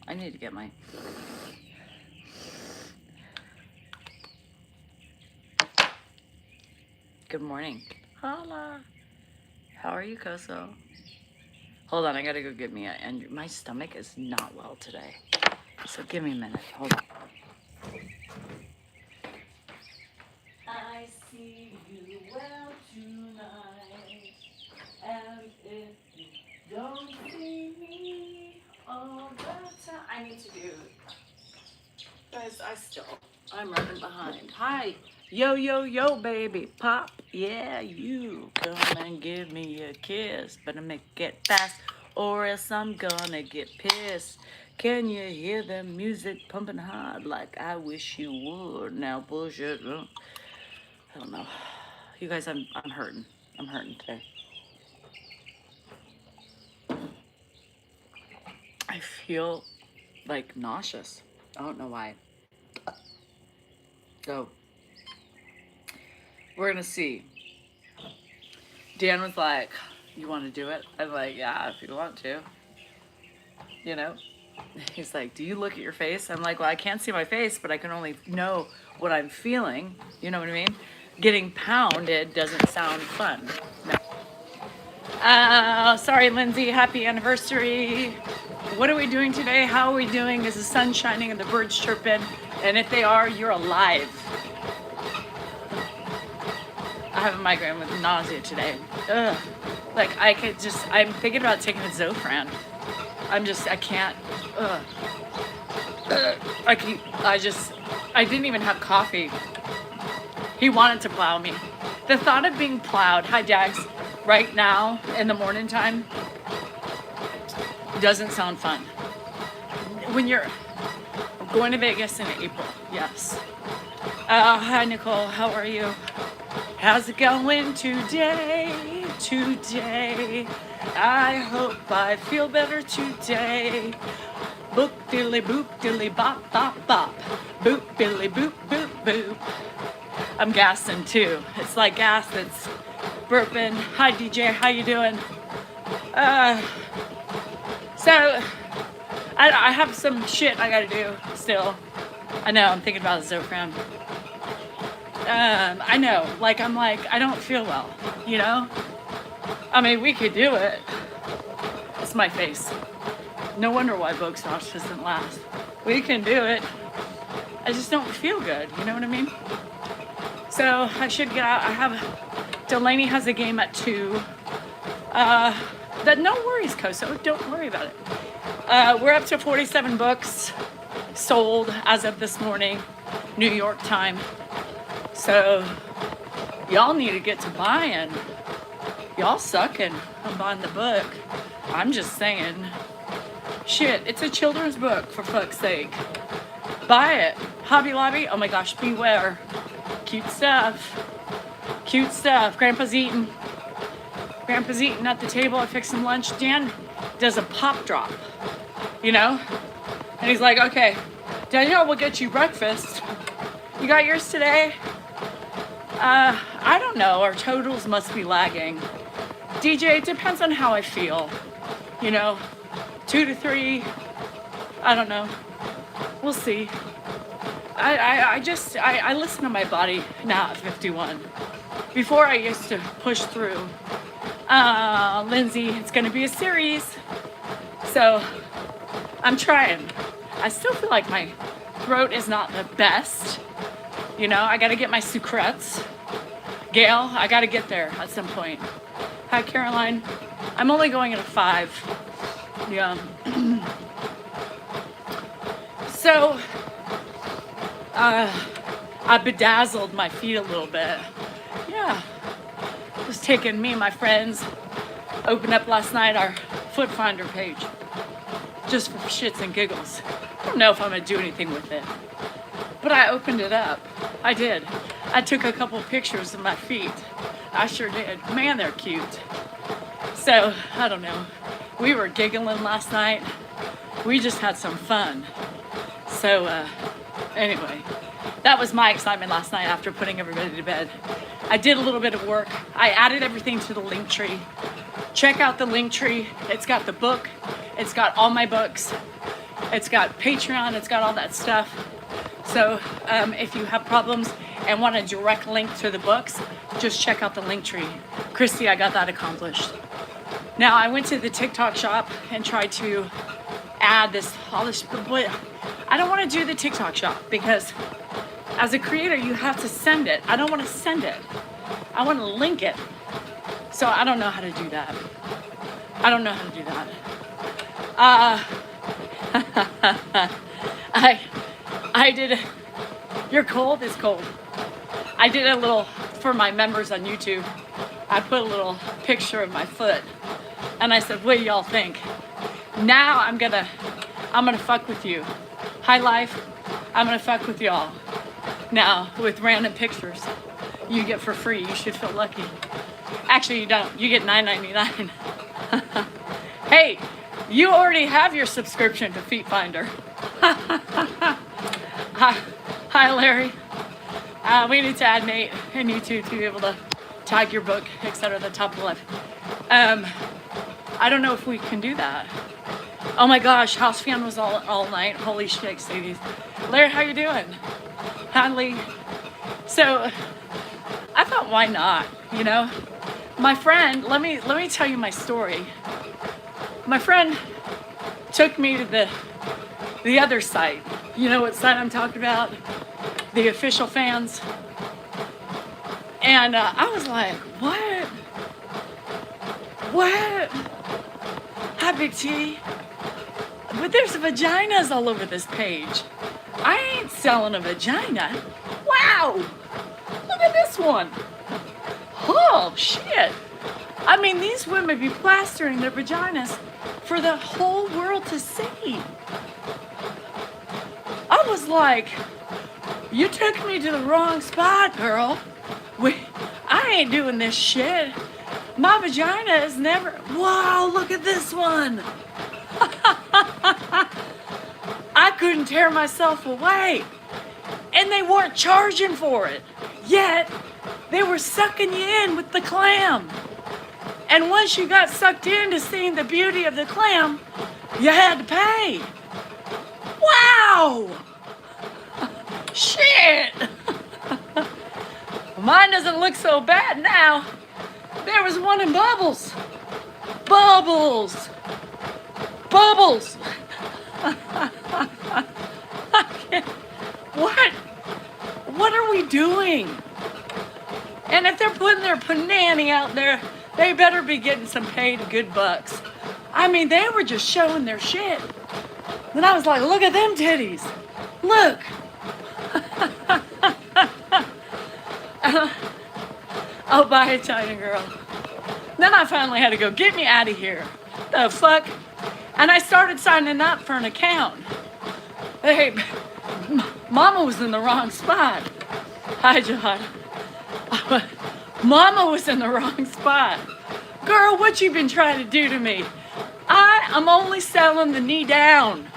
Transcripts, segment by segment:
I need to get my... Good morning. Hola. How are you, Koso? Hold on, I gotta go get me a... And my stomach is not well today. So give me a minute. Hold on. I see you well tonight. And if you don't see me all the time... I need to do... Guys, I'm running behind. Hi. Yo, yo, yo, baby. Pop. Yeah, you. Come and give me a kiss. Better make it fast or else I'm gonna get pissed. Can you hear the music pumping hard like I wish you would? Now push it. I don't know. You guys, I'm hurting. I'm hurting today. I feel like nauseous. I don't know why. So we're gonna see. Dan was like, you want to do it? I'm like, yeah, if you want to. You know? He's like, do you look at your face? I'm like, well, I can't see my face, but I can only know what I'm feeling. You know what I mean? Getting pounded doesn't sound fun. No. Sorry, Lindsay. Happy anniversary. What are we doing today? How are we doing? Is the sun shining and the birds chirping? And if they are, you're alive. I have a migraine with nausea today. Ugh. Like, I'm thinking about taking a Zofran. I can't. Ugh. I didn't even have coffee. He wanted to plow me. The thought of being plowed, hi Jax, right now in the morning time doesn't sound fun. When you're going to Vegas in April, yes. Hi Nicole, how are you? How's it going today? Today. I hope I feel better today. Boop dilly boop dilly bop bop bop. Boop dilly boop boop boop. I'm gassing too. It's like gas that's burping. Hi DJ, how you doing? So I have some shit I gotta do still. I know, I'm thinking about Zofran. I know, I don't feel well, you know? I mean, we could do it. It's my face. No wonder why Botox doesn't last. We can do it. I just don't feel good, you know what I mean? So I should get out. Delaney has a game at 2. No worries, Koso, don't worry about it. We're up to 47 books sold as of this morning, New York time. So y'all need to get to buying. Y'all sucking on buying the book. I'm just saying, shit, it's a children's book, for fuck's sake. Buy it. Hobby Lobby, oh my gosh, beware. Cute stuff. Cute stuff. Grandpa's eating at the table. I fixed some lunch. Dan does a pop drop, you know? And he's like, okay, Danielle will get you breakfast. You got yours today? I don't know. Our totals must be lagging. DJ, it depends on how I feel. You know, 2 to 3. I don't know. We'll see. I listen to my body now at 51. Before I used to push through. Lindsay, it's gonna be a series. So I'm trying. I still feel like my throat is not the best. You know, I gotta get my sucrets. Gail, I gotta get there at some point. Hi, Caroline. I'm only going at a 5. Yeah. So, I bedazzled my feet a little bit. Yeah. Just taking me and my friends, opened up last night our Foot Finder page. Just for shits and giggles. I don't know if I'm gonna do anything with it. But I opened it up. I did. I took a couple pictures of my feet. I sure did. Man, they're cute. So, I don't know. We were giggling last night. We just had some fun. So, anyway, that was my excitement last night after putting everybody to bed. I did a little bit of work. I added everything to the link tree. Check out the link tree. It's got the book. It's got all my books. It's got Patreon. It's got all that stuff. So if you have problems and want a direct link to the books, just check out the link tree. Christy, I got that accomplished. Now I went to the TikTok shop and tried to add all this, but I don't want to do the TikTok shop because as a creator, you have to send it. I don't want to send it. I want to link it. So I don't know how to do that. I don't know how to do that. I did, you're cold? It's cold. I did a little, for my members on YouTube, I put a little picture of my foot. And I said, what do y'all think? Now I'm gonna fuck with you. High life, I'm gonna fuck with y'all. Now, with random pictures, you get for free. You should feel lucky. Actually, you don't. You get $9.99. Hey, you already have your subscription to Feet Finder. Hi, Larry. We need to add Nate and you two to be able to tag your book, etc. at the top left. I don't know if we can do that. Oh my gosh, house fan was all night. Holy shit, Sadie. Larry, how you doing? Hi, Lee. So I thought, why not? You know, my friend. Let me tell you my story. My friend took me to the other site. You know what site I'm talking about? The official fans. And I was like, what? What? Hi, Big T. But there's vaginas all over this page. I ain't selling a vagina. Wow! Look at this one. Oh, shit. I mean, these women be plastering their vaginas for the whole world to see. I was like, you took me to the wrong spot, girl. I ain't doing this shit. My vagina is never... Wow, look at this one. I couldn't tear myself away. And they weren't charging for it. Yet, they were sucking you in with the clam. And once you got sucked into seeing the beauty of the clam, you had to pay. Wow! Shit! Mine doesn't look so bad now. There was one in Bubbles. Bubbles! Bubbles! What are we doing? And if they're putting their panani out there, they better be getting some paid good bucks. I mean, they were just showing their shit. Then I was like, look at them titties. Look. Oh, bye, China girl. Then I finally had to go, get me out of here. The fuck? And I started signing up for an account. Hey, Mama was in the wrong spot. Hi, John. Mama was in the wrong spot. Girl, what you been trying to do to me? I am only selling the knee down,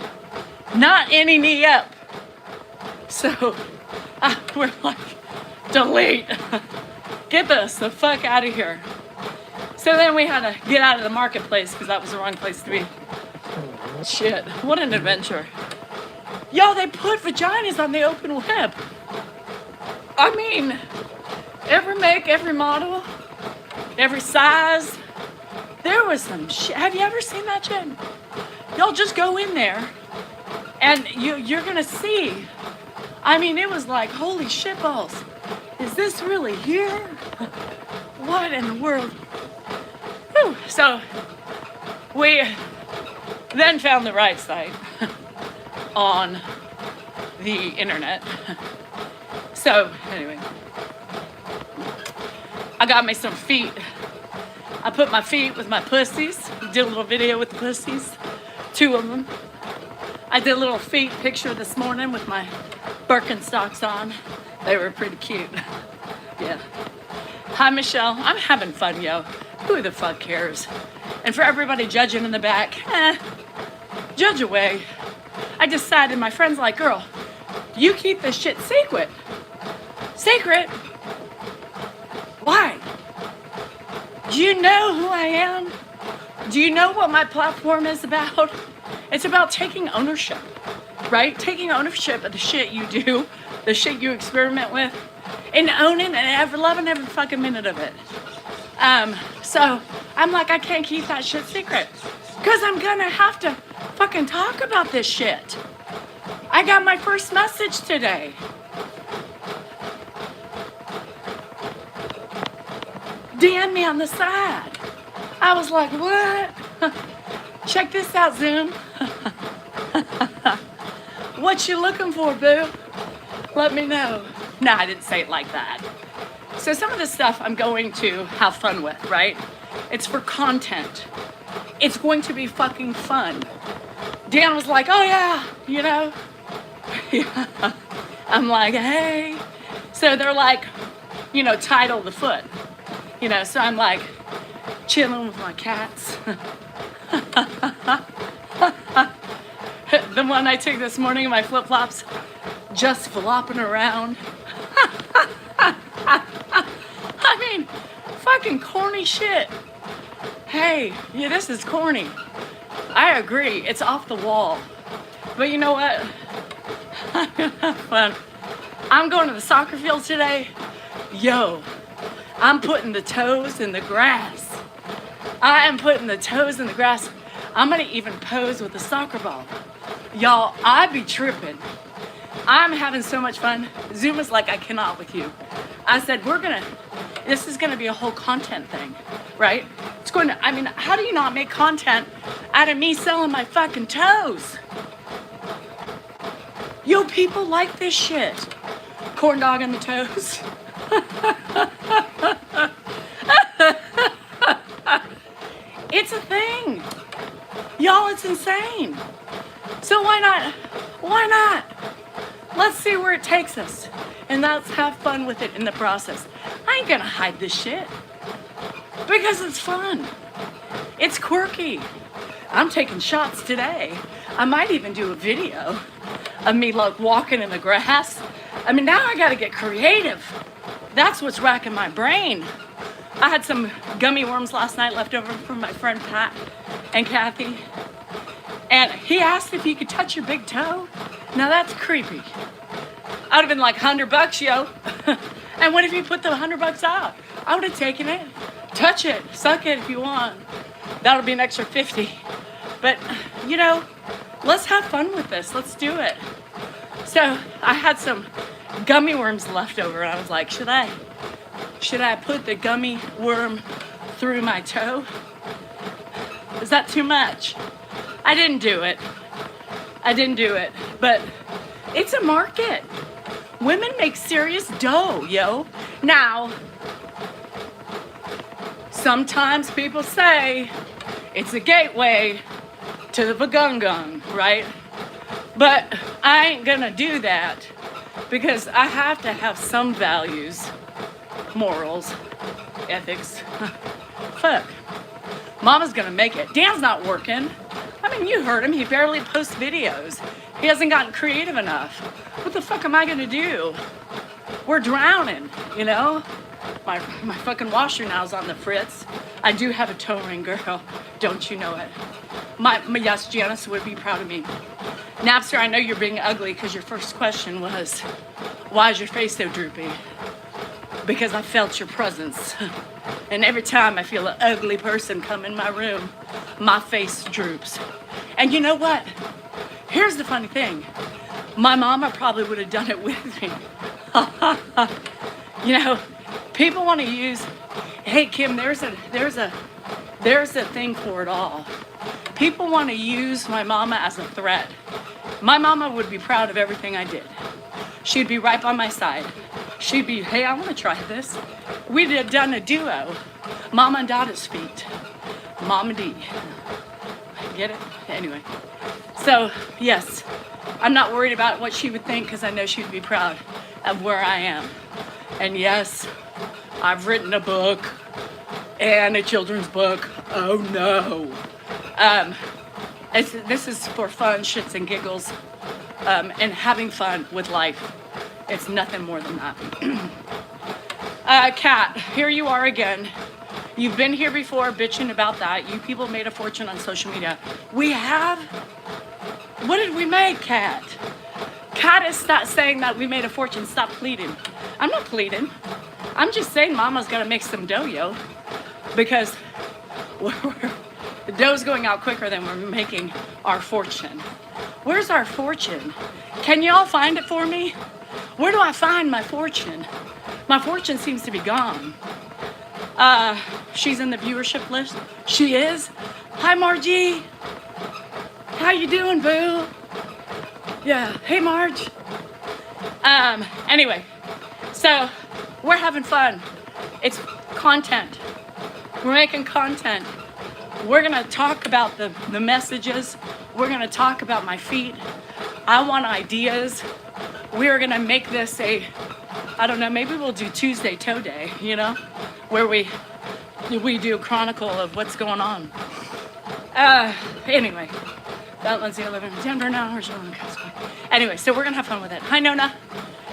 not any knee up. So we're like, delete. Get this the fuck out of here. So then we had to get out of the marketplace because that was the wrong place to be. Shit, what an adventure. Yo, they put vaginas on the open web. I mean, every make, every model, every size. There was some shit. Have you ever seen that shit? Y'all just go in there and you're gonna see. I mean, it was like, holy shit balls. Is this really here? What in the world? Whew. So we then found the right site on the internet. So anyway, I got me some feet. I put my feet with my pussies. Did a little video with the pussies, 2 of them. I did a little feet picture this morning with my Birkenstocks on. They were pretty cute. Yeah. Hi, Michelle. I'm having fun, yo. Who the fuck cares? And for everybody judging in the back, judge away. I decided, my friend's like, girl, you keep this shit secret. Secret? Why? Do you know who I am? Do you know what my platform is about? It's about taking ownership, right? Taking ownership of the shit you do, the shit you experiment with, and owning and loving every fucking minute of it. So I'm like, I can't keep that shit secret because I'm gonna have to fucking talk about this shit. I got my first message today. DM me on the side. I was like, what? Check this out, Zoom. What you looking for, boo? Let me know. No, I didn't say it like that. So some of this stuff I'm going to have fun with, right? It's for content. It's going to be fucking fun. Dan was like, oh yeah, you know. I'm like, hey. So they're like, you know, title the foot. You know, so I'm like chilling with my cats. The one I took this morning in my flip-flops, just flopping around. I mean, fucking corny shit. Hey, yeah, this is corny. I agree, it's off the wall. But you know what? I'm gonna have fun. I'm going to the soccer field today. Yo, I'm putting the toes in the grass. I am putting the toes in the grass. I'm gonna even pose with the soccer ball. Y'all, I be tripping. I'm having so much fun. Zoom is like, I cannot with you. I said, this is gonna be a whole content thing, right? It's going to, I mean, how do you not make content out of me selling my fucking toes? Yo, people like this shit. Corn dog on the toes. It's a thing. Y'all, it's insane. So why not? Why not? Let's see where it takes us. And let's have fun with it in the process. I ain't gonna hide this shit. Because it's fun. It's quirky. I'm taking shots today. I might even do a video of me like walking in the grass. I mean, now I gotta get creative. That's what's racking my brain. I had some gummy worms last night left over from my friend Pat and Kathy. And he asked if you could touch your big toe. Now that's creepy. I'd have been like $100, yo. And what if you put the $100 out? I would have taken it. Touch it, suck it if you want. That'll be an extra 50. But, you know, let's have fun with this. Let's do it. So I had some gummy worms left over, and I was like, should I put the gummy worm through my toe? Is that too much? I didn't do it. But it's a market. Women make serious dough, yo. Now, sometimes people say it's a gateway to the vagungung, right? But I ain't gonna do that because I have to have some values, morals, ethics. Fuck. Mama's gonna make it. Dan's not working. I mean, you heard him. He barely posts videos. He hasn't gotten creative enough. What the fuck am I gonna do? We're drowning, you know? My fucking washer now's on the fritz. I do have a toe ring, girl. Don't you know it? My yes, Janice would be proud of me. Napster, I know you're being ugly because your first question was, why is your face so droopy? Because I felt your presence. And every time I feel an ugly person come in my room, my face droops. And you know what? Here's the funny thing. My mama probably would have done it with me. You know, people want to use, hey Kim, there's a thing for it all. People want to use my mama as a threat. My mama would be proud of everything I did. She'd be right by my side. She'd be, hey, I want to try this. We'd have done a duo. Mama and Dada's feet. Mama D. Get it? Anyway. So, yes, I'm not worried about what she would think because I know she'd be proud of where I am. And yes, I've written a book and a children's book. Oh no. This is for fun, shits and giggles, and having fun with life. It's nothing more than that. Kat, here you are again. You've been here before bitching about that. You people made a fortune on social media. We have? What did we make, Kat? Kat is not saying that we made a fortune. Stop pleading. I'm not pleading. I'm just saying mama's got to make some dough, yo. Because the dough's going out quicker than we're making our fortune. Where's our fortune? Can y'all find it for me? Where do I find my fortune? My fortune seems to be gone. She's in the viewership list. She is. Hi, Margie. How you doing, boo? Yeah. Hey, Marge. Anyway, so we're having fun. It's content. We're making content. We're gonna talk about the messages. We're gonna talk about my feet. I want ideas. We're gonna make this I don't know, maybe we'll do Tuesday Toe Day, you know, where we do a chronicle of what's going on. Anyway, that Lindsay, I live in Denver now. Anyway, so we're gonna have fun with it. Hi, Nona.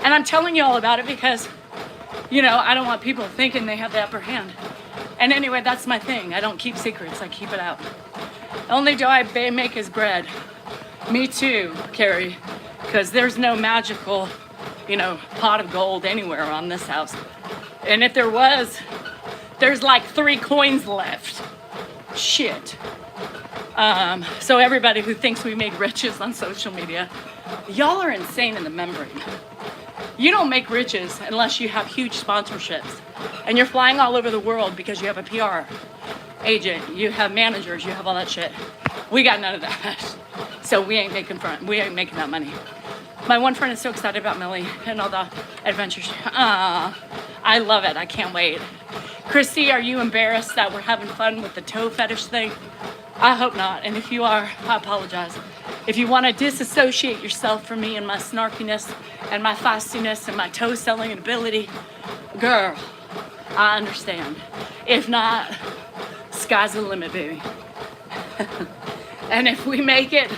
And I'm telling you all about it because, you know, I don't want people thinking they have the upper hand. And anyway, that's my thing. I don't keep secrets, I keep it out. Only do I make his bread. Me too, Carrie, because there's no magical, you know, pot of gold anywhere on this house. And if there was, there's like 3 coins left. Shit. So everybody who thinks we made riches on social media, y'all are insane in the membrane. You don't make riches unless you have huge sponsorships. And you're flying all over the world because you have a PR agent, you have managers, you have all that shit. We got none of that. So we ain't making that money. My one friend is so excited about Millie and all the adventures. I love it. I can't wait. Christy, are you embarrassed that we're having fun with the toe fetish thing? I hope not. And if you are, I apologize. If you want to disassociate yourself from me and my snarkiness and my feistiness and my toe selling ability, girl, I understand. If not, sky's the limit, baby. And if we make it,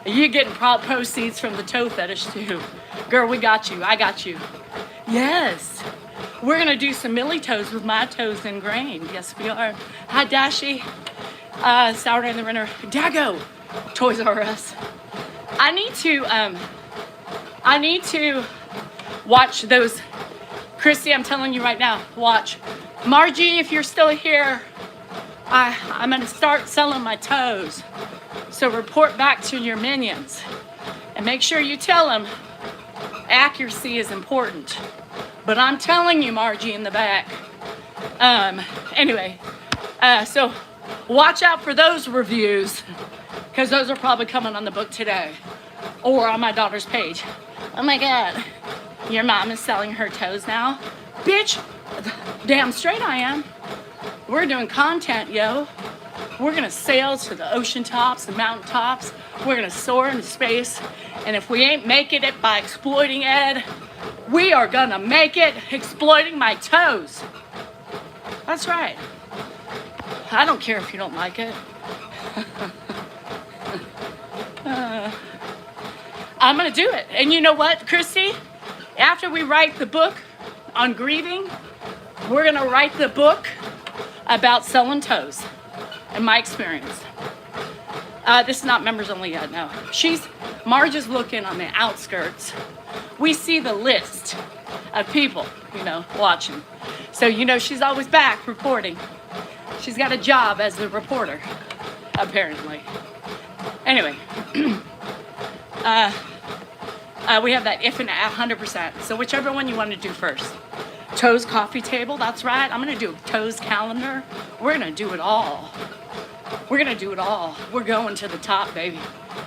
you're getting proceeds from the toe fetish too. Girl, we got you. I got you. Yes. We're going to do some Millie toes with my toes ingrained. Yes, we are. Hi, Dashi. Saturday in the Renner. Dago. Toys R Us. I need to watch those. Christy, I'm telling you right now, watch. Margie, if you're still here, I'm going to start selling my toes. So report back to your minions and make sure you tell them accuracy is important. But I'm telling you, Margie in the back. Anyway, so watch out for those reviews because those are probably coming on the book today or on my daughter's page. Oh my God, your mom is selling her toes now? Bitch, damn straight I am. We're doing content, yo. We're gonna sail to the ocean tops, the mountain tops. We're gonna soar into space. And if we ain't making it by exploiting Ed, we are gonna make it exploiting my toes. That's right. I don't care if you don't like it. I'm gonna do it. And you know what, Christy? After we write the book on grieving, we're gonna write the book about selling toes and my experience. This is not members only yet, no. Marge is looking on the outskirts. We see the list of people, you know, watching. So, you know, she's always back reporting. She's got a job as a reporter, apparently. Anyway, we have that if and 100%. So whichever one you want to do first. Toes coffee table, that's right. I'm going to do a toes calendar. We're going to do it all. We're going to do it all. We're going to the top, baby.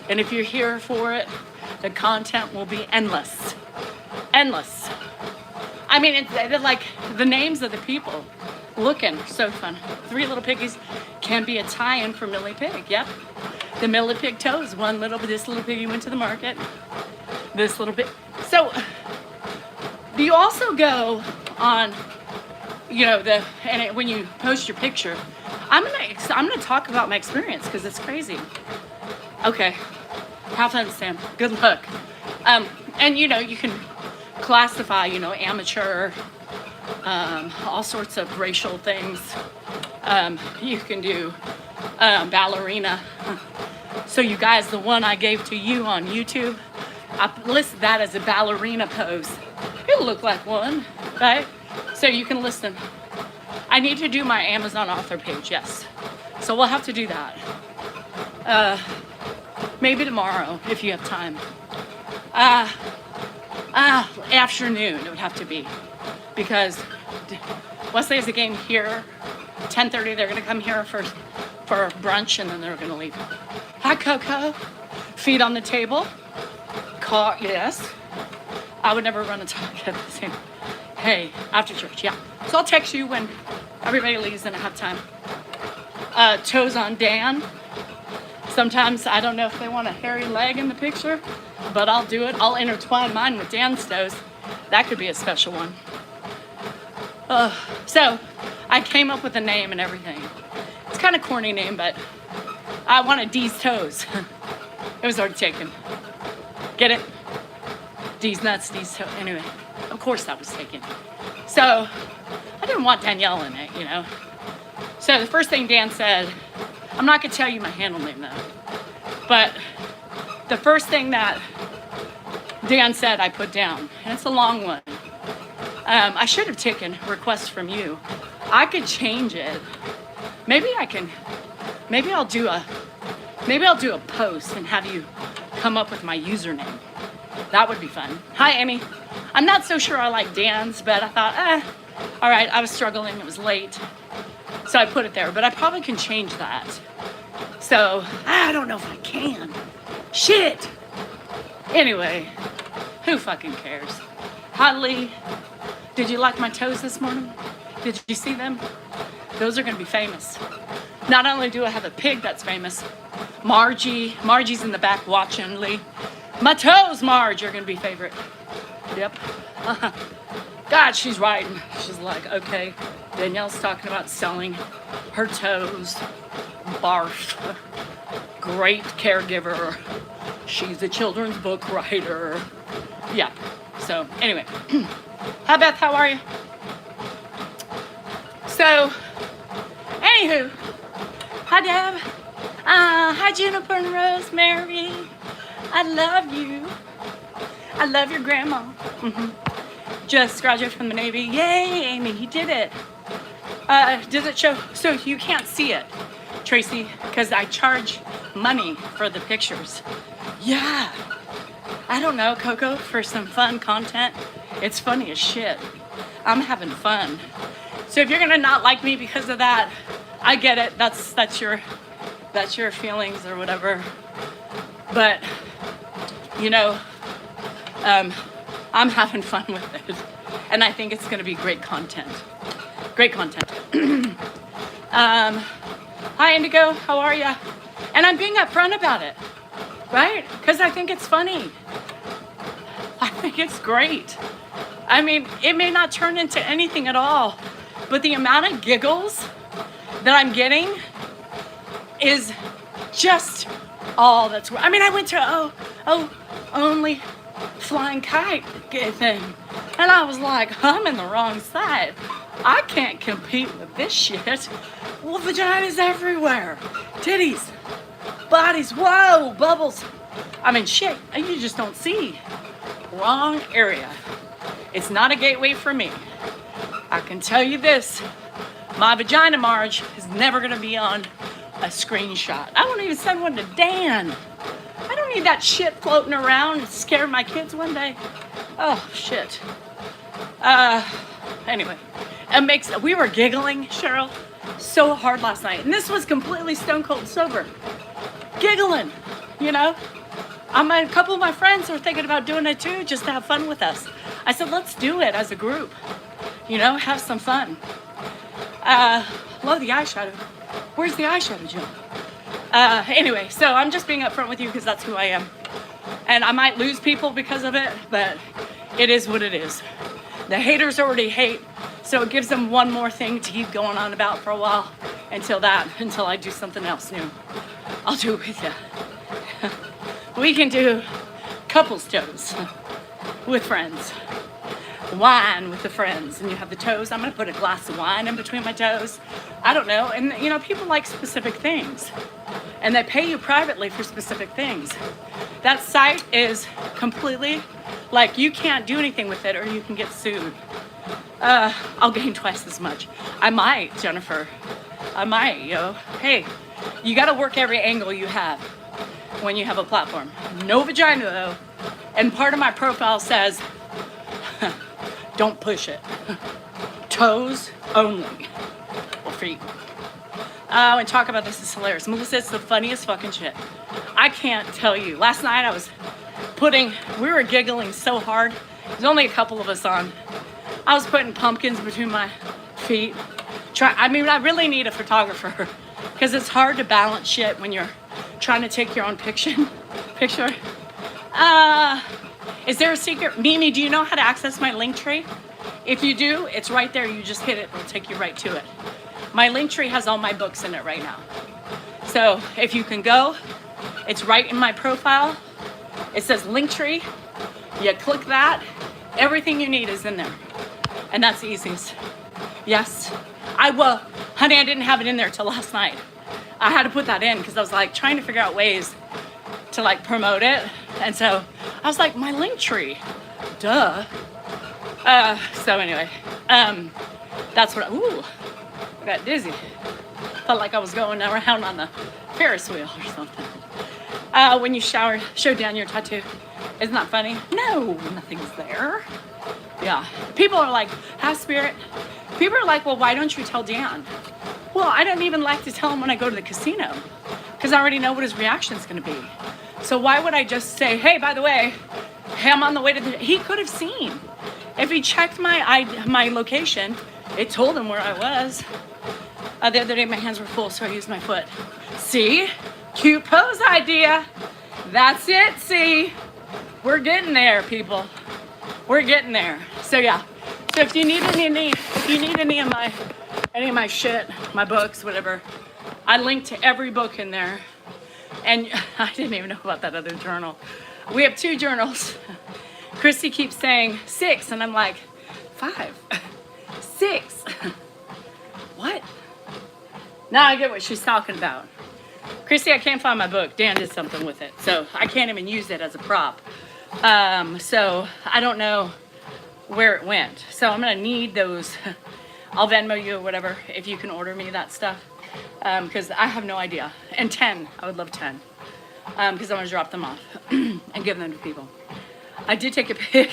And if you're here for it, the content will be endless. Endless. I mean, they're like the names of the people. Looking so fun. 3 Little Piggies can be a tie-in for Millie Pig. Yep. The Millie Pig toes. This little piggy went to the market. This little bit. So, do you also go on, you know, when you post your picture? I'm gonna talk about my experience because it's crazy. Okay. Have fun, Sam. Good luck. And you know, you can classify, you know, amateur, all sorts of racial things. You can do ballerina. So you guys, the one I gave to you on YouTube, I listed that as a ballerina pose. It'll look like one, right? So you can listen. I need to do my Amazon author page, yes. So we'll have to do that. Maybe tomorrow, if you have time. Afternoon, it would have to be. Because Wesley has a game here, 10:30, they're gonna come here for brunch and then they're gonna leave. Hi, Coco. Feet on the table. Car, yes. I would never run a talk at the same. Hey, after church, yeah. So I'll text you when everybody leaves and I have time. Toes on Dan. Sometimes I don't know if they want a hairy leg in the picture, but I'll do it. I'll intertwine mine with Dan's toes. That could be a special one. So I came up with a name and everything. It's kind of corny name, but I wanted D's toes. It was already taken. Get it? D's nuts, D's toes. Anyway, of course that was taken. So I didn't want Danielle in it, you know. So the first thing Dan said, I'm not gonna tell you my handle name though, but the first thing that Dan said I put down, and it's a long one. I should have taken requests from you. I could change it. Maybe I'll do a post and have you come up with my username. That would be fun. Hi, Amy. I'm not so sure I like Dan's, but I thought, all right, I was struggling, it was late. So I put it there, but I probably can change that. So, I don't know if I can. Shit. Anyway, who fucking cares? Hi, Lee. Did you like my toes this morning? Did you see them? Those are gonna be famous. Not only do I have a pig that's famous, Margie's in the back watching Lee. My toes, Marge, are gonna be favorite. Yep. God, she's writing. She's like, okay, Danielle's talking about selling her toes. Barf. Great caregiver. She's a children's book writer. Yeah. So, anyway. Hi, Beth, how are you? So, anywho. Hi, Deb. Hi, Juniper and Rosemary. I love you. I love your grandma. Just graduated from the Navy. Yay, Amy, you did it. Does it show? So you can't see it, Tracy, because I charge money for the pictures. Yeah. I don't know, Coco, for some fun content. It's funny as shit. I'm having fun. So if you're gonna not like me because of that, I get it. That's your feelings or whatever. But you know, I'm having fun with it, and I think it's gonna be great content. Great content. Hi, Indigo. How are ya? And I'm being upfront about it, right? Because I think it's funny. I think it's great. I mean, it may not turn into anything at all, but the amount of giggles that I'm getting is just all that's. I mean, I went to only flying kite thing, and I was like, I'm in the wrong side. I can't compete with this shit. Well, vaginas everywhere, titties, bodies, whoa, bubbles. I mean, shit, you just don't see. Wrong area. It's not a gateway for me. I can tell you this, my vagina, Marge, is never gonna be on a screenshot. I won't even send one to Dan. I don't need that shit floating around and scare my kids one day. Oh, shit. Anyway, we were giggling, Cheryl, so hard last night. And this was completely stone cold sober. Giggling, you know? A couple of my friends are thinking about doing it too, just to have fun with us. I said, let's do it as a group. You know, have some fun. Love the eyeshadow. Where's the eyeshadow, Jill? Anyway, so I'm just being upfront with you because that's who I am. And I might lose people because of it, but it is what it is. The haters already hate, so it gives them one more thing to keep going on about for a while until I do something else new. I'll do it with you. We can do couples toes with friends. wine with the friends, and you have the toes. I'm gonna put a glass of wine in between my toes. I don't know. And you know, people like specific things, and they pay you privately for specific things. That site is completely like, you can't do anything with it or you can get sued. I'll gain twice as much. I might, Jennifer. I might, yo. Hey, you gotta work every angle you have when you have a platform. No vagina though. And part of my profile says, don't push it. Toes only. Or feet. And talk about this is hilarious. Melissa, it's the funniest fucking shit. I can't tell you. Last night I was we were giggling so hard. There's only a couple of us on. I was putting pumpkins between my feet. I really need a photographer because it's hard to balance shit when you're trying to take your own picture. Is there a secret? Mimi, do you know how to access my link tree? If you do, it's right there. You just hit it. It'll take you right to it. My link tree has all my books in it right now. So if you can go, it's right in my profile. It says link tree. You click that. Everything you need is in there. And that's the easiest. Yes. Honey, I didn't have it in there till last night. I had to put that in because I was like trying to figure out ways to like promote it. And so I was like, my link tree. Duh. So anyway, that's what I got dizzy. Felt like I was going around on the Ferris wheel or something. When you show down your tattoo. Isn't that funny? No, nothing's there. Yeah. People are like, have spirit. People are like, well, why don't you tell Dan? Well, I don't even like to tell him when I go to the casino because I already know what his reaction's going to be. So why would I just say, hey, by the way, hey, I'm on the way to he could have seen. If he checked my location, it told him where I was. The other day, my hands were full, so I used my foot. See? Cute pose idea. That's it, see? We're getting there, people. We're getting there. So yeah. So if you need any of my shit, my books, whatever, I link to every book in there. And I didn't even know about that other journal. We have 2 journals. Christy keeps saying 6, and I'm like, 5, 6. What? Now I get what she's talking about. Christy, I can't find my book. Dan did something with it, so I can't even use it as a prop. So I don't know where it went. So I'm gonna need those. I'll Venmo you or whatever if you can order me that stuff, because I have no idea. And 10, I would love 10, because I want to drop them off and give them to people. I did take a pic.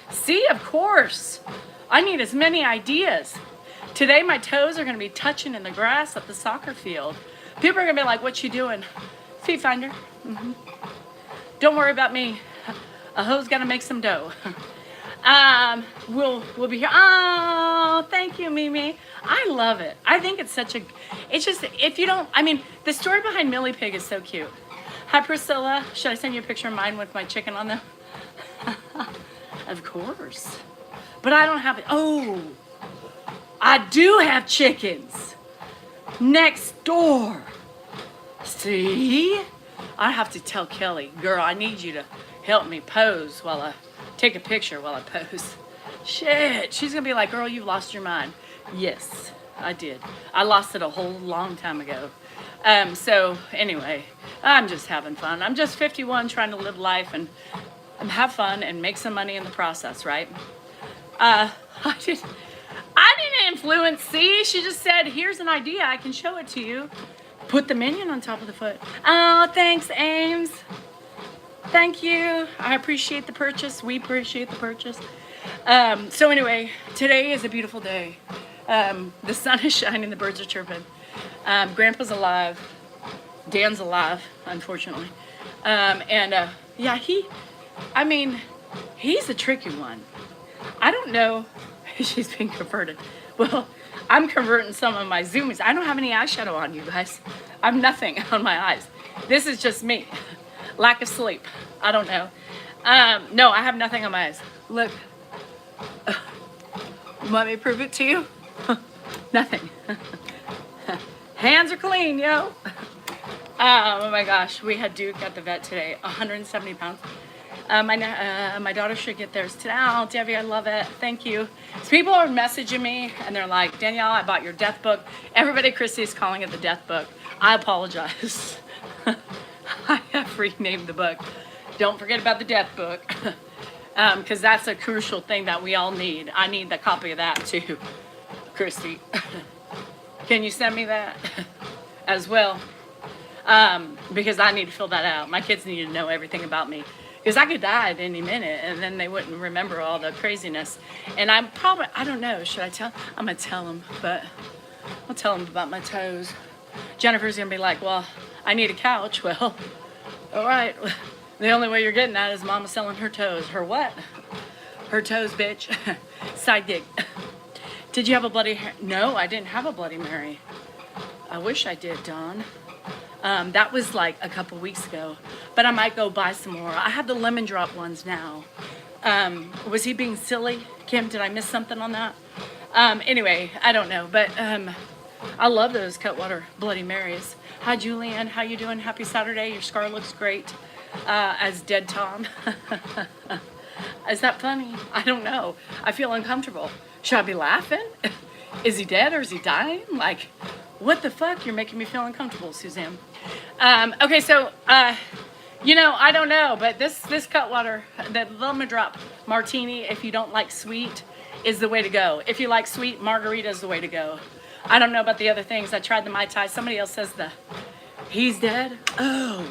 See, of course. I need as many ideas. Today my toes are going to be touching in the grass at the soccer field. People are going to be like, what you doing? Feet finder. Mm-hmm. Don't worry about me. A hoe's got to make some dough. We'll be here. Oh, thank you, Mimi. I love it. I think it's it's just, if you don't, the story behind Millie Pig is so cute. Hi, Priscilla. Should I send you a picture of mine with my chicken on them? Of course. But I don't have it. Oh, I do have chickens next door. See? I have to tell Kelly, girl, I need you to help me pose while I take a picture while I pose. Shit. She's going to be like, girl, you lost your mind. Yes, I did. I lost it a whole long time ago. So anyway, I'm just having fun. I'm just 51 trying to live life and have fun and make some money in the process, right? I didn't influence. See, she just said, here's an idea. I can show it to you. Put the minion on top of the foot. Oh, thanks, Ames. Thank you. I appreciate the purchase. We appreciate the purchase. So anyway, today is a beautiful day. The sun is shining. The birds are chirping. Grandpa's alive. Dan's alive, unfortunately. Yeah, he's a tricky one. I don't know. She's being converted. Well, I'm converting some of my zoomies. I don't have any eyeshadow on, you guys. I have nothing on my eyes. This is just me. Lack of sleep. I don't know. No, I have nothing on my eyes. Look. Want me to prove it to you? Nothing. Hands are clean, yo. Oh my gosh, we had Duke at the vet today, 170 pounds. My daughter should get theirs today. Oh, Debbie, I love it. Thank you. So people are messaging me and they're like, Danielle, I bought your death book. Everybody, Christy's calling it the death book. I apologize. I have renamed the book. Don't forget about the death book. Because that's a crucial thing that we all need. I need the copy of that too, Christy. Can you send me that as well? Because I need to fill that out. My kids need to know everything about me. Because I could die at any minute and then they wouldn't remember all the craziness. And I don't know, should I tell? I'm going to tell them, but I'll tell them about my toes. Jennifer's going to be like, well, I need a couch. Well, all right. The only way you're getting that is Mama selling her toes. Her what? Her toes, bitch. Side gig. Did you have a Bloody No, I didn't have a Bloody Mary. I wish I did, Dawn. That was like a couple weeks ago, but I might go buy some more. I have the lemon drop ones now. Was he being silly? Kim, did I miss something on that? Anyway, I don't know, but I love those Cutwater Bloody Marys. Hi, Julianne. How you doing? Happy Saturday. Your scar looks great. As Dead Tom. Is that funny? I don't know. I feel uncomfortable. Should I be laughing? Is he dead or is he dying? Like, what the fuck? You're making me feel uncomfortable, Suzanne. Okay, so, I don't know, but this Cutwater, the lemon drop martini, if you don't like sweet, is the way to go. If you like sweet, margarita is the way to go. I don't know about the other things. I tried the Mai Tai. Somebody else says he's dead. Oh,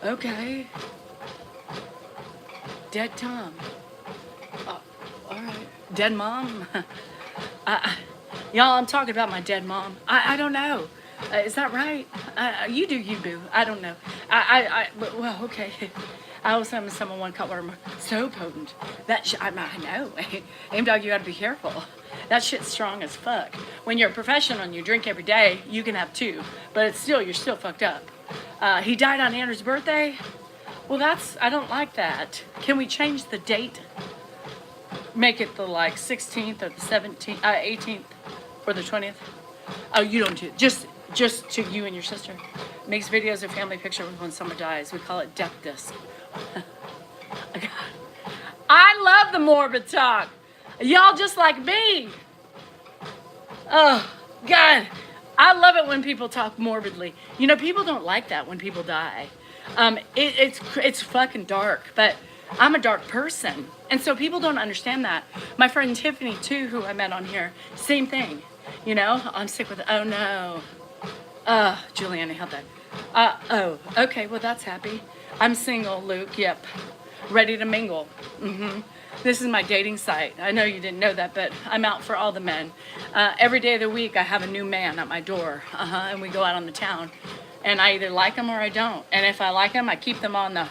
okay. Dead Tom. Oh, all right. Dead mom. Y'all, I'm talking about my dead mom. I don't know. Is that right? You do you, boo. I don't know. Well, okay. I was having someone one Cutwater so potent. That I know. Aim dog, you gotta be careful. That shit's strong as fuck. When you're a professional and you drink every day, you can have two, but you're still fucked up. He died on Andrew's birthday. Well, I don't like that. Can we change the date? Make it the 16th or the 17th, 18th or the 20th. Oh, you don't do it. Just to you and your sister. Makes videos of family picture when someone dies. We call it death disc. I love the morbid talk. Y'all just like me. Oh, God. I love it when people talk morbidly. People don't like that when people die. It's fucking dark, but I'm a dark person. And so people don't understand that. My friend Tiffany, too, who I met on here, same thing. I'm sick with, oh no. Juliana, held that. Oh, okay, well that's happy. I'm single, Luke, yep. Ready to mingle. This is my dating site. I know you didn't know that, but I'm out for all the men. Every day of the week, I have a new man at my door, and we go out on the town. And I either like them or I don't. And if I like them, I keep them on the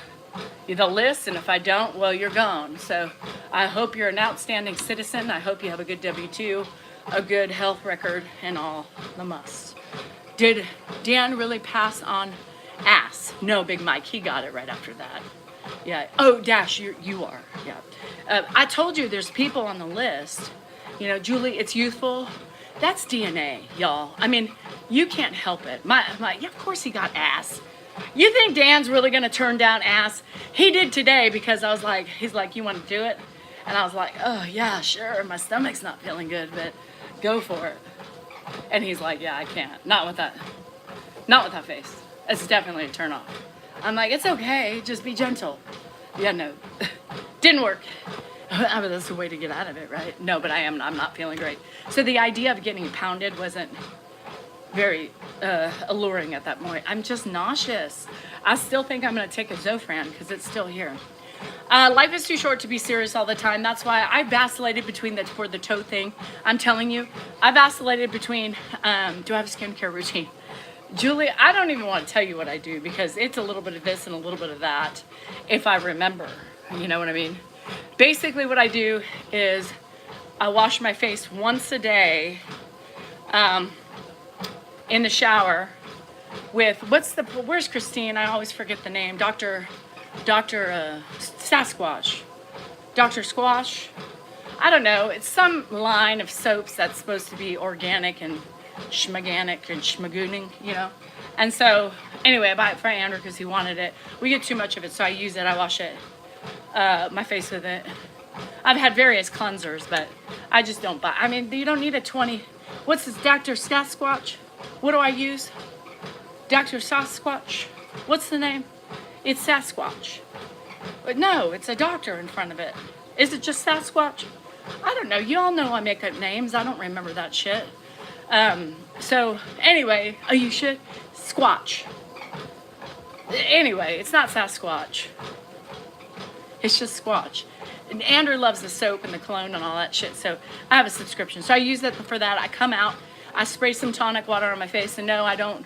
list, and if I don't, well, you're gone. So I hope you're an outstanding citizen. I hope you have a good W-2, a good health record, and all the musts. Did Dan really pass on ass? No, Big Mike, he got it right after that. Yeah. Oh, Dash, you are. Yeah. I told you there's people on the list. Julie, it's youthful. That's DNA, y'all. I mean, you can't help it. Yeah, of course he got ass. You think Dan's really gonna turn down ass? He did today because he's like, you want to do it? And I was like, oh yeah, sure. My stomach's not feeling good, but go for it. And he's like, yeah, I can't. Not with that face. It's definitely a turn off. I'm like, it's okay, just be gentle. Yeah, no, didn't work. I mean, that's the way to get out of it, right? No, but I'm not feeling great. So the idea of getting pounded wasn't very alluring at that point. I'm just nauseous. I still think I'm going to take a Zofran because it's still here. Life is too short to be serious all the time. That's why I vacillated between the toe thing. I'm telling you, I vacillated between, do I have a skincare routine? Julie, I don't even want to tell you what I do because it's a little bit of this and a little bit of that if I remember. You know what I mean? Basically what I do is I wash my face once a day in the shower with, where's Christine? I always forget the name. Dr. Sasquatch. Dr. Squash. I don't know. It's some line of soaps that's supposed to be organic and schmaganic and schmagooning, And so, anyway, I buy it for Andrew because he wanted it. We get too much of it, so I use it. I wash it my face with it. I've had various cleansers, but I just don't buy. I mean, you don't need a 20. What's this, Dr. Sasquatch? What do I use? Dr. Sasquatch? What's the name? It's Sasquatch. But no, it's a doctor in front of it. Is it just Sasquatch? I don't know. You all know I make up names. I don't remember that shit. So anyway, oh, you should? Squatch. Anyway, it's not Sasquatch. It's just Squatch. And Andrew loves the soap and the cologne and all that shit, so I have a subscription. So I use that for that. I come out, I spray some tonic water on my face, and no, I don't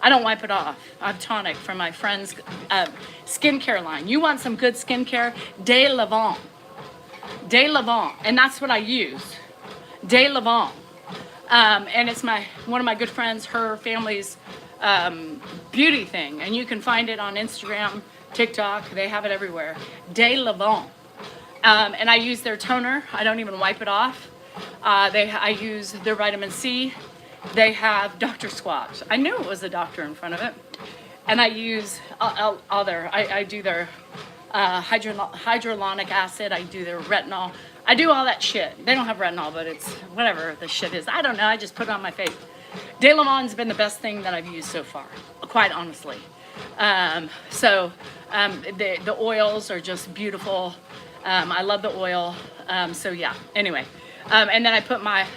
wipe it off. I have tonic from my friend's skincare line. You want some good skincare? De Lavant. De Lavant, and that's what I use. De Lavant. And it's one of my good friends, her family's beauty thing, and you can find it on Instagram, TikTok. They have it everywhere. De Lavant. And I use their toner. I don't even wipe it off. I use their vitamin C. They have Dr. Squatch. I knew it was a doctor in front of it. And I use I do their hydrolonic acid. I do their retinol. I do all that shit. They don't have retinol, but it's whatever the shit is. I don't know. I just put it on my face. De La Mont's been the best thing that I've used so far, quite honestly. The oils are just beautiful. I love the oil. So yeah, anyway. And then I put my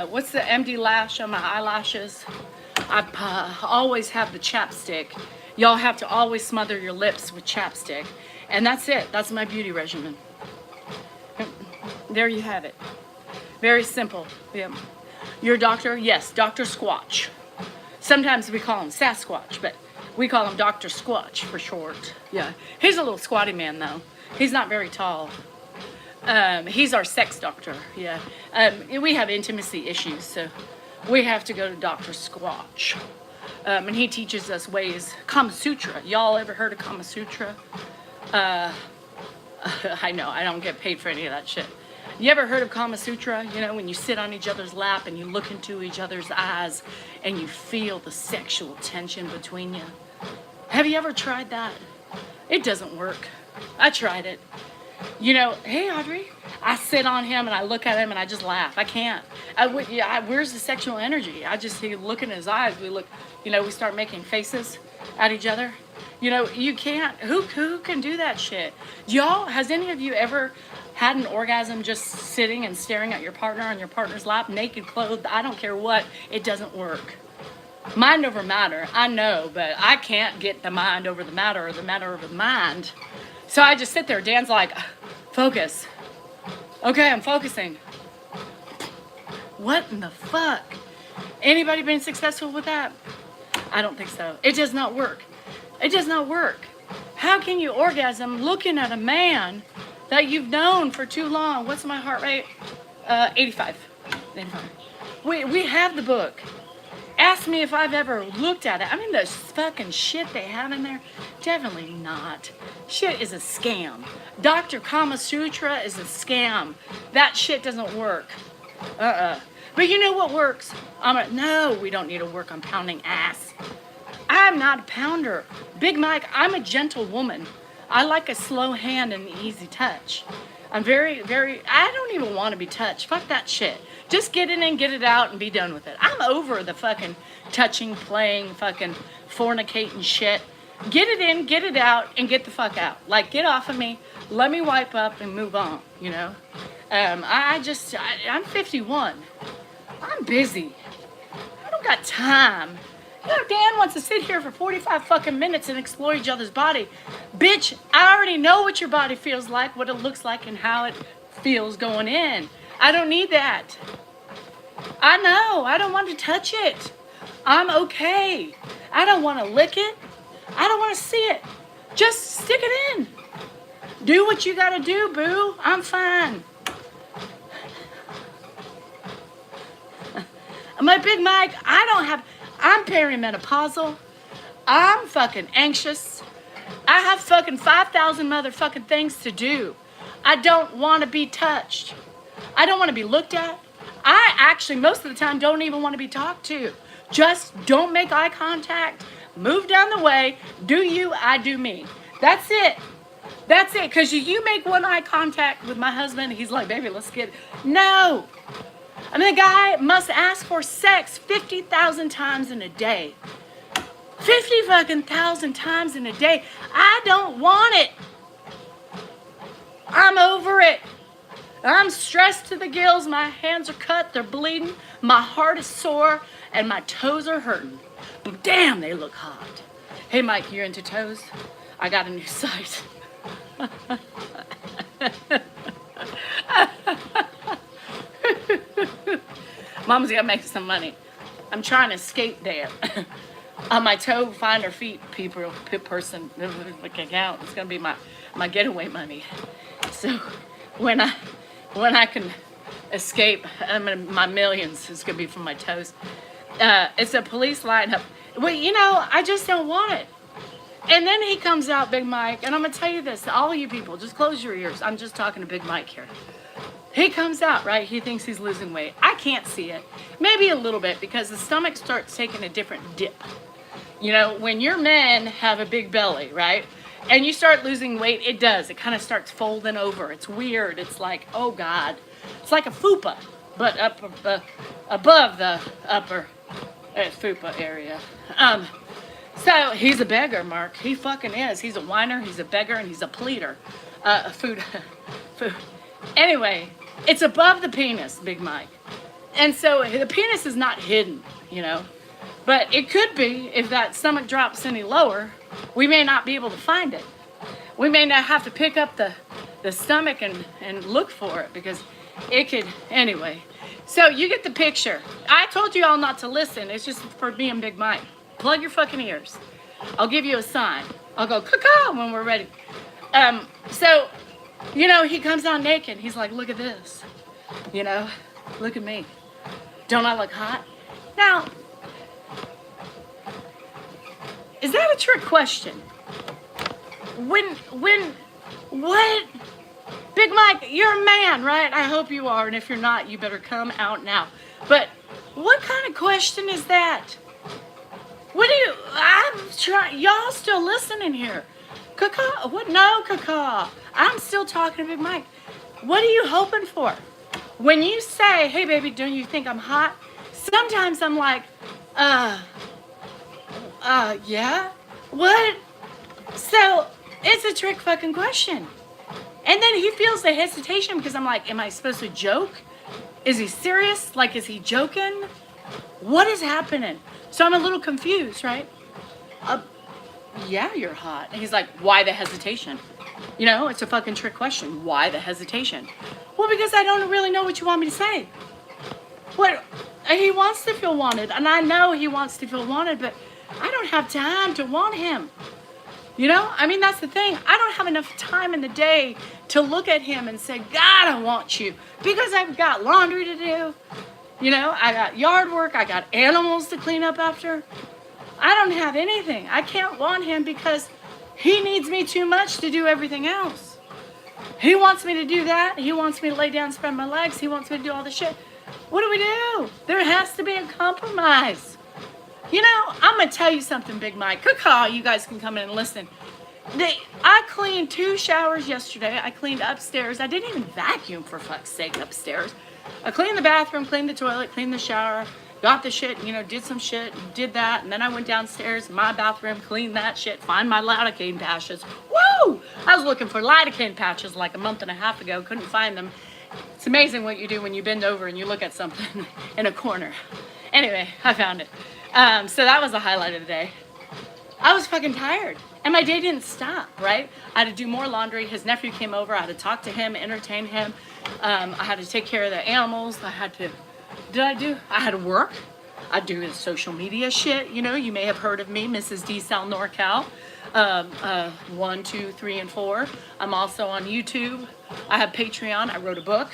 what's the MD Lash on my eyelashes. I always have the chapstick. Y'all have to always smother your lips with chapstick. And that's it. That's my beauty regimen. There you have it. Very simple. Yeah. Your doctor? Yes, Dr. Squatch. Sometimes we call him Sasquatch, but we call him Dr. Squatch for short. Yeah. He's a little squatty man, though. He's not very tall. He's our sex doctor. Yeah. We have intimacy issues, so we have to go to Dr. Squatch. And he teaches us ways. Kama Sutra. Y'all ever heard of Kama Sutra? I know, I don't get paid for any of that shit. You ever heard of Kama Sutra? You know, when you sit on each other's lap and you look into each other's eyes and you feel the sexual tension between you. Have you ever tried that? It doesn't work. I tried it. You know, hey Audrey, I sit on him and I look at him and I just laugh. I can't. Where's the sexual energy? I just look in his eyes. We look, you know, we start making faces at each other. You know, you can't. Who can do that shit? Y'all, has any of you ever had an orgasm just sitting and staring at your partner on your partner's lap, naked, clothed? I don't care what. It doesn't work. Mind over matter, I know, but I can't get the mind over the matter or the matter over the mind. So I just sit there. Dan's like, focus. Okay, I'm focusing. What in the fuck? Anybody been successful with that? I don't think so. It does not work. It does not work. How can you orgasm looking at a man that you've known for too long? What's my heart rate? 85. 85. We have the book. Ask me if I've ever looked at it. I mean, the fucking shit they have in there, definitely not. Shit is a scam. Dr. Kama Sutra is a scam. That shit doesn't work. But you know what works? No, we don't need to work on pounding ass. I'm not a pounder. Big Mike, I'm a gentle woman. I like a slow hand and an easy touch. I'm very, I don't even want to be touched. Fuck that shit. Just get it in, get it out, and be done with it. I'm over the fucking touching, playing, fucking fornicating shit. Get it in, get it out, and get the fuck out. Like, get off of me. Let me wipe up and move on, you know? I'm 51. I'm busy. I don't got time. You know, Dan wants to sit here for 45 fucking minutes and explore each other's body. Bitch, I already know what your body feels like, what it looks like, and how it feels going in. I don't need that. I know. I don't want to touch it. I'm okay. I don't want to lick it. I don't want to see it. Just stick it in. Do what you got to do, boo. I'm fine. My Big Mike, I'm perimenopausal. I'm fucking anxious. I have fucking 5,000 motherfucking things to do. I don't want to be touched. I don't want to be looked at. I actually, most of the time, don't even want to be talked to. Just don't make eye contact. Move down the way. Do you, I do me. That's it. That's it. Because you make one eye contact with my husband, he's like, baby, let's get it. No. I mean, the guy must ask for sex 50,000 times in a day. 50 fucking thousand times in a day. I don't want it. I'm over it. I'm stressed to the gills. My hands are cut. They're bleeding. My heart is sore. And my toes are hurting. But damn, they look hot. Hey, Mike, you're into toes? I got a new site. Mama's got to make some money. I'm trying to skate there. On my toe finder feet person account. It's gonna be my getaway money. So when I can escape, my millions is gonna be from my toes. It's a police lineup. Well, you know, I just don't want it. And then he comes out, Big Mike, and I'm gonna tell you this, all you people, just close your ears. I'm just talking to Big Mike here. He comes out, right? He thinks he's losing weight. I can't see it. Maybe a little bit because the stomach starts taking a different dip. You know, when your men have a big belly, right? And you start losing weight, it does. It kind of starts folding over. It's weird. It's like, oh God. It's like a fupa, but up above the upper fupa area. So he's a beggar, Mark. He fucking is. He's a whiner, he's a beggar, and he's a pleader. Food. Anyway, it's above the penis, Big Mike. And so the penis is not hidden, you know. But it could be, if that stomach drops any lower, we may not be able to find it. We may not have to pick up the stomach and look for it because it could, anyway. So you get the picture. I told you all not to listen. It's just for me and Big Mike. Plug your fucking ears. I'll give you a sign. I'll go caw when we're ready. So, you know, he comes out naked. He's like, look at this. You know, look at me. Don't I look hot? Now, is that a trick question? What? Big Mike, you're a man, right? I hope you are, and if you're not, you better come out now. But what kind of question is that? I'm trying, y'all still listening here. Caca, what? No, Caca. I'm still talking to Big Mike. What are you hoping for? When you say, hey, baby, don't you think I'm hot? Sometimes I'm like, yeah? What? So, it's a trick fucking question. And then he feels the hesitation because I'm like, am I supposed to joke? Is he serious? Like, is he joking? What is happening? So I'm a little confused, right? Yeah, you're hot. And he's like, why the hesitation? You know, it's a fucking trick question. Why the hesitation? Well, because I don't really know what you want me to say. What? He wants to feel wanted, and I know he wants to feel wanted, but I don't have time to want him. You know, I mean, that's the thing. I don't have enough time in the day to look at him and say, God, I want you. Because I've got laundry to do. You know, I got yard work. I got animals to clean up after. I don't have anything. I can't want him because he needs me too much to do everything else. He wants me to do that. He wants me to lay down and spread my legs. He wants me to do all this shit. What do we do? There has to be a compromise. You know, I'm going to tell you something, Big Mike. Caw, you guys can come in and listen. I cleaned 2 showers yesterday. I cleaned upstairs. I didn't even vacuum, for fuck's sake, upstairs. I cleaned the bathroom, cleaned the toilet, cleaned the shower, got the shit, you know, did some shit, did that. And then I went downstairs, my bathroom, cleaned that shit, find my lidocaine patches. Woo! I was looking for lidocaine patches like a month and a half ago. Couldn't find them. It's amazing what you do when you bend over and you look at something in a corner. Anyway, I found it. So that was the highlight of the day. I was fucking tired. And my day didn't stop, right? I had to do more laundry. His nephew came over. I had to talk to him, entertain him. I had to take care of the animals. I had to work. I do the social media shit. You know, you may have heard of me, Mrs. D. Sal NorCal. 1, 2, 3, and 4. I'm also on YouTube. I have Patreon. I wrote a book.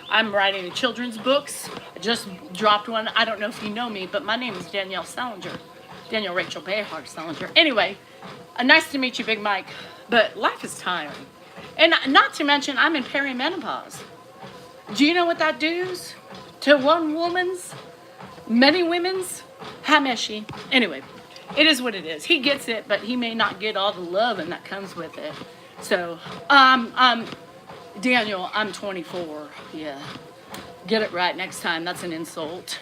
I'm writing children's books. I just dropped one. I don't know if you know me, but my name is Danielle Salinger. Danielle Rachel Behar Salinger. Anyway, nice to meet you, Big Mike. But life is tiring. And not to mention, I'm in perimenopause. Do you know what that does to one woman's, many women's? Hameshi. Anyway, it is what it is. He gets it, but he may not get all the love and that comes with it. So, Daniel, I'm 24. Yeah. Get it right next time. That's an insult.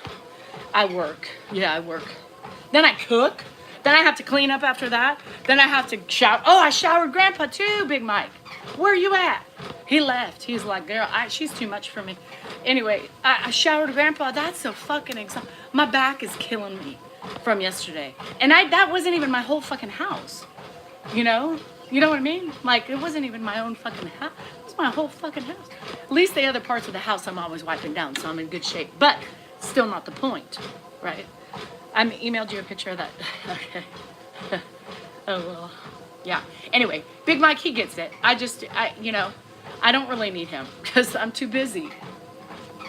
I work. Yeah, I work. Then I cook. Then I have to clean up after that. Then I have to shower. Oh, I showered Grandpa too, Big Mike. Where are you at? He left. He's like, girl, she's too much for me. Anyway, I showered Grandpa. That's so fucking exhausting. My back is killing me from yesterday. And that wasn't even my whole fucking house. You know? You know what I mean? Like, it wasn't even my own fucking house. It was my whole fucking house. At least the other parts of the house I'm always wiping down, so I'm in good shape. But still not the point, right? I emailed you a picture of that. Okay. Oh, well. Yeah. Anyway, Big Mike, he gets it. I don't really need him because I'm too busy.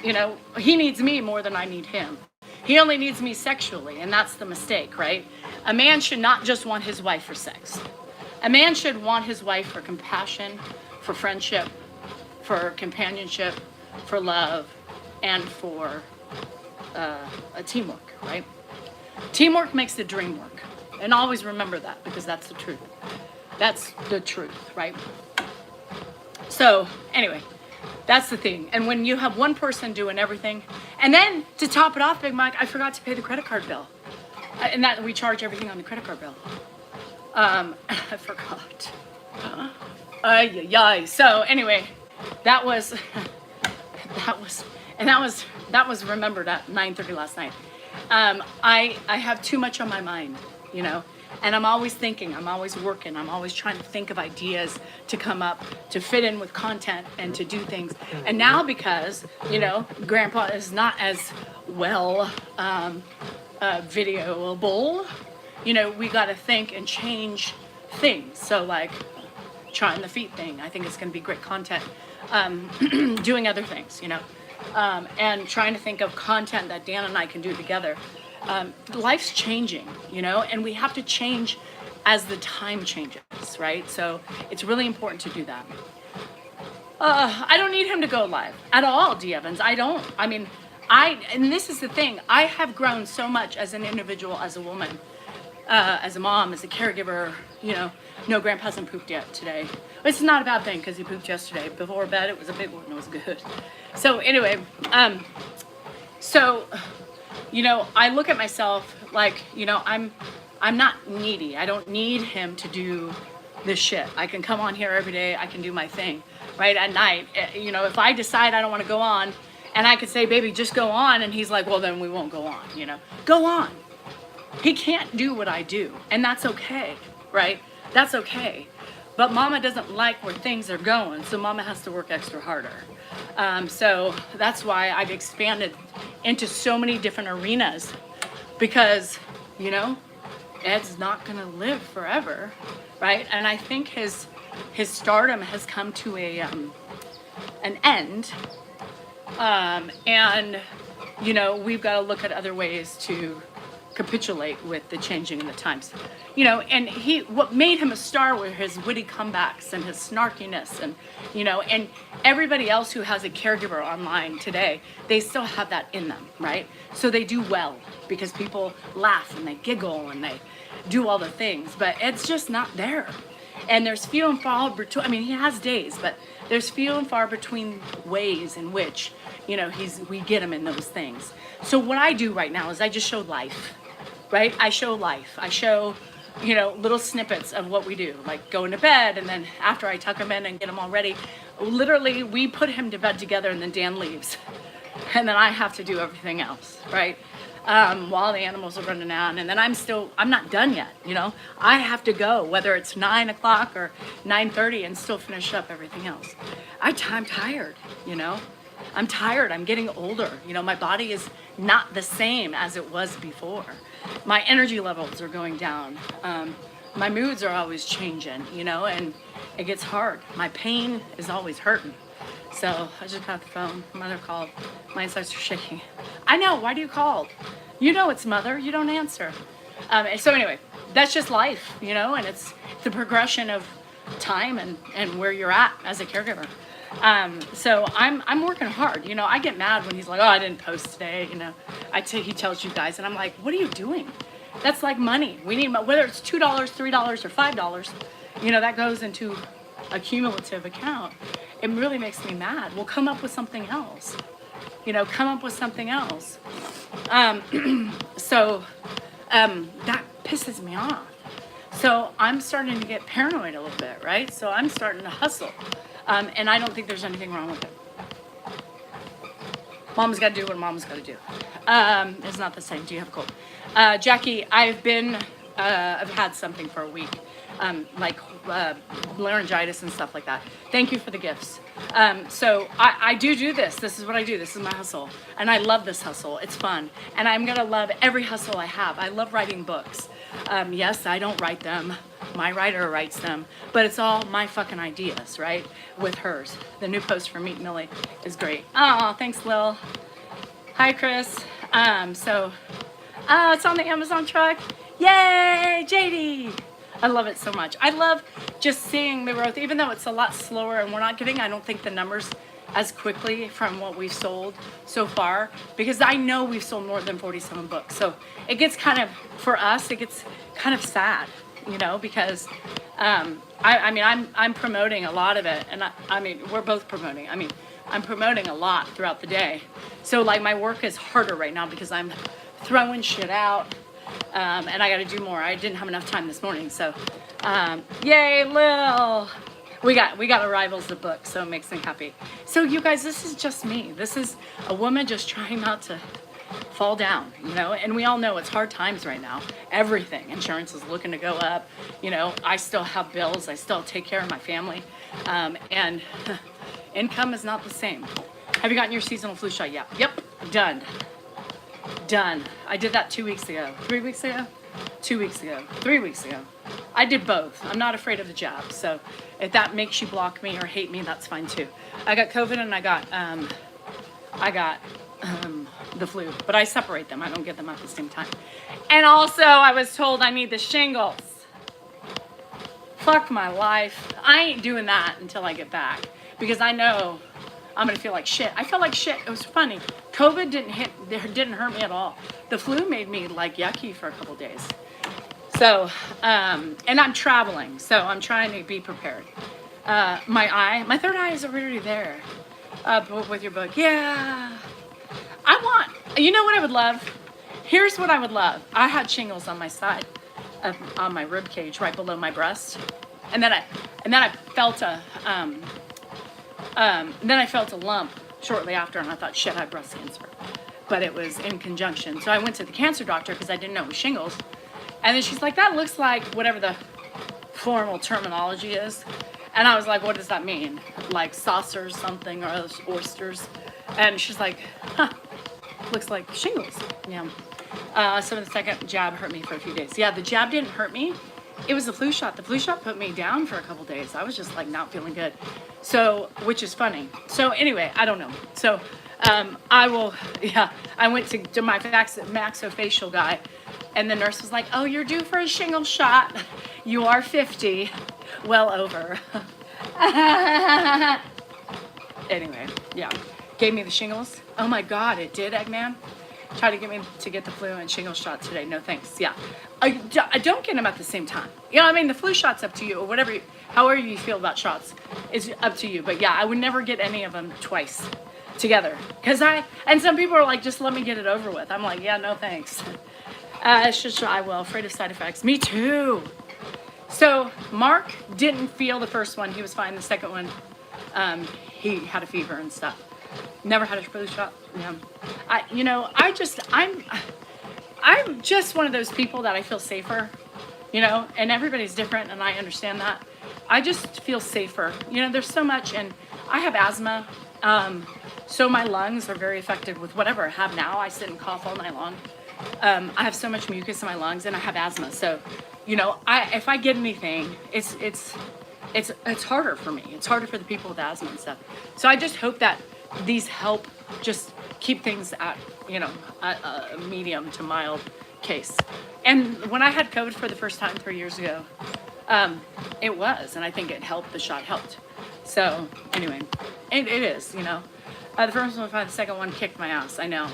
You know, he needs me more than I need him. He only needs me sexually, and that's the mistake, right? A man should not just want his wife for sex. A man should want his wife for compassion, for friendship, for companionship, for love, and for a teamwork, right? Teamwork makes the dream work. And always remember that because that's the truth. That's the truth, right? So, anyway, that's the thing. And when you have one person doing everything, and then to top it off, Big Mike, I forgot to pay the credit card bill. And that we charge everything on the credit card bill. I forgot. So anyway, that was remembered at 9:30 last night. I have too much on my mind, you know, and I'm always thinking, I'm always working, I'm always trying to think of ideas to come up, to fit in with content and to do things. And now because, you know, Grandpa is not as well videoable, you know, we got to think and change things. So like trying the feet thing, I think it's going to be great content. Doing other things, you know. And trying to think of content that Dan and I can do together. Life's changing, you know, and we have to change as the time changes, right? So it's really important to do that. I don't need him to go live at all, D. Evans. I don't. I mean, and this is the thing. I have grown so much as an individual, as a woman, as a mom, as a caregiver, you know. No, Grandpa hasn't pooped yet today. It's not a bad thing because he pooped yesterday. Before bed, it was a big one. It was good. So anyway, you know, I look at myself like, you know, I'm not needy. I don't need him to do this shit. I can come on here every day. I can do my thing, right? At night, you know, if I decide I don't want to go on, and I could say, baby, just go on, and he's like, well, then we won't go on, you know. Go on. He can't do what I do, and that's okay, right? That's okay. But Mama doesn't like where things are going, so Mama has to work extra harder. So that's why I've expanded into so many different arenas, because, you know, Ed's not gonna live forever, right? And I think his stardom has come to an end, and, you know, we've got to look at other ways to capitulate with the changing of the times, you know. And what made him a star were his witty comebacks and his snarkiness, and, you know, and everybody else who has a caregiver online today, they still have that in them, right? So they do well because people laugh and they giggle and they do all the things, but Ed's just not there. And there's few and far between. I mean, he has days, but there's few and far between ways in which, you know, we get him in those things. So what I do right now is I just show life. Right? I show life. I show, you know, little snippets of what we do, like going to bed, and then after I tuck him in and get him all ready, literally we put him to bed together, and then Dan leaves. And then I have to do everything else, right? While the animals are running out, and then I'm not done yet, you know? I have to go, whether it's 9 o'clock or 9:30, and still finish up everything else. I'm tired, you know? I'm tired. I'm getting older. You know, my body is not the same as it was before. My energy levels are going down. My moods are always changing, you know, and it gets hard. My pain is always hurting. So I just got the phone. Mother called. My insides are shaking. I know. Why do you call? You know it's Mother. You don't answer. So anyway, that's just life, you know, and it's the progression of time and where you're at as a caregiver. So I'm working hard. You know, I get mad when he's like, oh, I didn't post today. You know, he tells you guys, and I'm like, what are you doing? That's like money. We need, whether it's $2, $3, or $5, that goes into a cumulative account. It really makes me mad. We'll come up with something else. Come up with something else. That pisses me off. So I'm starting to get paranoid a little bit, right? So I'm starting to hustle. And I don't think there's anything wrong with it. Mom's got to do what mom's got to do. It's not the same. Do you have a cold? Jackie, I've had something for a week, like laryngitis and stuff like that. Thank you for the gifts. So I do this. This is what I do. This is my hustle. And I love this hustle. It's fun. And I'm going to love every hustle I have. I love writing books. Yes, I don't write them. My writer writes them. But it's all my fucking ideas, right? With hers. The new post from Meet Millie is great. Oh, thanks, Lil. Hi, Chris. It's on the Amazon truck. Yay, JD. I love it so much. I love just seeing the growth, even though it's a lot slower and we're not getting, I don't think, the numbers as quickly from what we've sold so far, because I know we've sold more than 47 books. So it gets kind of, for us, it gets kind of sad, because I'm promoting a lot of it. And we're both promoting. I'm promoting a lot throughout the day. So like my work is harder right now because I'm throwing shit out. And I got to do more. I didn't have enough time this morning. So, yay, Lil. We got arrivals of books, so it makes me happy. So you guys, this is just me. This is a woman just trying not to fall down, and we all know it's hard times right now. Everything. Insurance is looking to go up. I still have bills. I still take care of my family. And income is not the same. Have you gotten your seasonal flu shot yet? Yep, done. I did that 2 weeks ago. 3 weeks ago? 2 weeks ago. 3 weeks ago. I did both. I'm not afraid of the jab. So if that makes you block me or hate me, that's fine too. I got COVID and I got the flu, but I separate them. I don't get them at the same time. And also I was told I need the shingles. Fuck my life. I ain't doing that until I get back because I know I'm gonna feel like shit. I felt like shit. It was funny. COVID didn't hurt me at all. The flu made me like yucky for a couple days. So, and I'm traveling, so I'm trying to be prepared. My third eye is already there. With your book, yeah. You know what I would love? Here's what I would love. I had shingles on my side, on my rib cage, right below my breast, and then I felt a lump shortly after, and I thought, shit, I have breast cancer. But it was in conjunction. So I went to the cancer doctor because I didn't know it was shingles. And then she's like, that looks like whatever the formal terminology is. And I was like, what does that mean? Like saucers something or oysters? And she's like, looks like shingles. Yeah. So the second jab hurt me for a few days. Yeah, the jab didn't hurt me. It was the flu shot. The flu shot put me down for a couple days. I was just like not feeling good. So, which is funny. So anyway, I don't know. So I went to my maxillofacial guy, and the nurse was like, oh, you're due for a shingle shot. You are 50, well over. Anyway, yeah, gave me the shingles. Oh my God, it did, Eggman. Try to get me to get the flu and shingle shot today. No thanks. Yeah, I don't get them at the same time. The flu shot's up to you, or whatever, however you feel about shots is up to you. But yeah, I would never get any of them twice together. And some people are like, just let me get it over with. I'm like, yeah, no thanks. It's just, I will, afraid of side effects. Me too. So Mark didn't feel the first one. He was fine. The second one, he had a fever and stuff. Never had a flu shot. Yeah. I'm just one of those people that I feel safer, and everybody's different, and I understand that. I just feel safer. There's so much, and I have asthma, so my lungs are very affected with whatever I have now. I sit and cough all night long. I have so much mucus in my lungs, and I have asthma. So, if I get anything, it's harder for me. It's harder for the people with asthma and stuff. So I just hope that these help just keep things at, a medium to mild case. And when I had COVID for the first time 3 years ago, it was, and I think it helped. The shot helped. So anyway, it is, the first one, the second one kicked my ass. I know.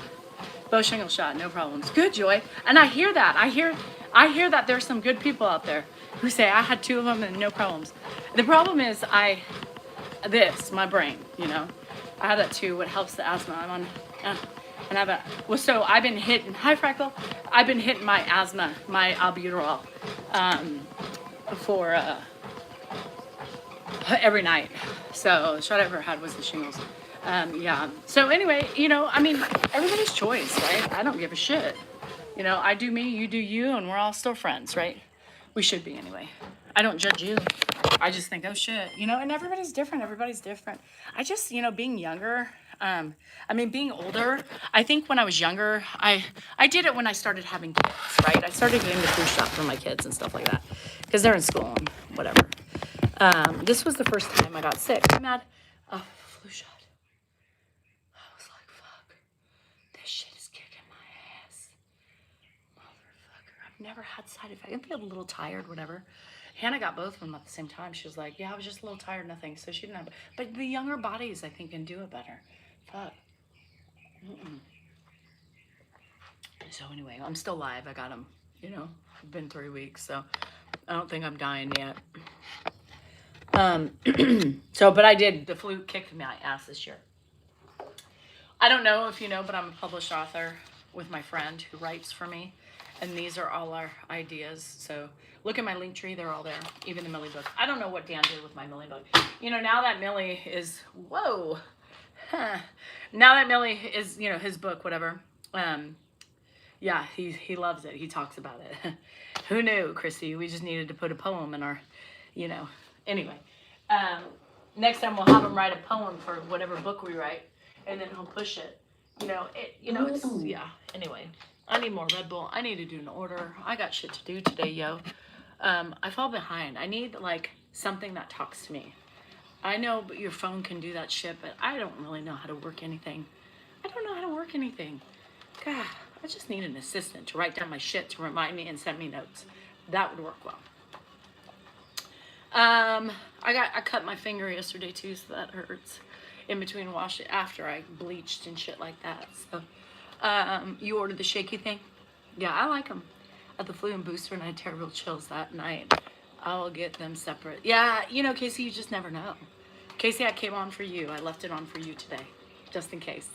Both shingle shot, no problems. Good, Joy. And I hear that. I hear that there's some good people out there who say I had 2 of them and no problems. The problem is my brain, you know. I have that too. What helps the asthma? I'm on, and I have so I've been hitting, hi Freckle, I've been hitting my asthma, my albuterol, for every night. So the shot I ever had was the shingles. Yeah. So anyway, you know, I mean, everybody's choice, right? I don't give a shit. You know, I do me, you do you, and we're all still friends, right? We should be anyway. I don't judge you. I just think, oh shit, you know, and everybody's different. Everybody's different. I just, you know, being younger, being older, I think when I was younger, I did it when I started having kids, right? I started getting the flu shot for my kids and stuff like that because they're in school and whatever. This was the first time I got sick. I'm at a flu shot. I was like, fuck, this shit is kicking my ass. Motherfucker. I've never had side effects. I feel a little tired, whatever. Hannah got both of them at the same time. She was like, yeah, I was just a little tired, nothing. So she didn't have it. But the younger bodies, I think, can do it better. Fuck. So anyway, I'm still alive. I got them, you know. It's been 3 weeks, so I don't think I'm dying yet. But I did. The flu kicked my ass this year. I don't know if you know, but I'm a published author with my friend who writes for me. And these are all our ideas. So look at my link tree. They're all there. Even the Millie book. I don't know what Dan did with my Millie book. You know, now that Millie is, whoa. Huh. Now that Millie is, you know, his book, whatever. Yeah, he loves it. He talks about it. Who knew, Christy? We just needed to put a poem in our, you know. Anyway, next time we'll have him write a poem for whatever book we write. And then he'll push it. You know, it's, yeah. Anyway. I need more Red Bull. I need to do an order. I got shit to do today, yo. I fall behind. I need, like, something that talks to me. I know your phone can do that shit, but I don't really know how to work anything. I don't know how to work anything. God, I just need an assistant to write down my shit to remind me and send me notes. That would work well. I cut my finger yesterday, too, so that hurts. In between after I bleached and shit like that, so... you ordered the shaky thing? Yeah, I like them. At the flu and booster, and I had terrible chills that night. I'll get them separate. Yeah, you know, Casey, you just never know. Casey, I came on for you. I left it on for you today, just in case.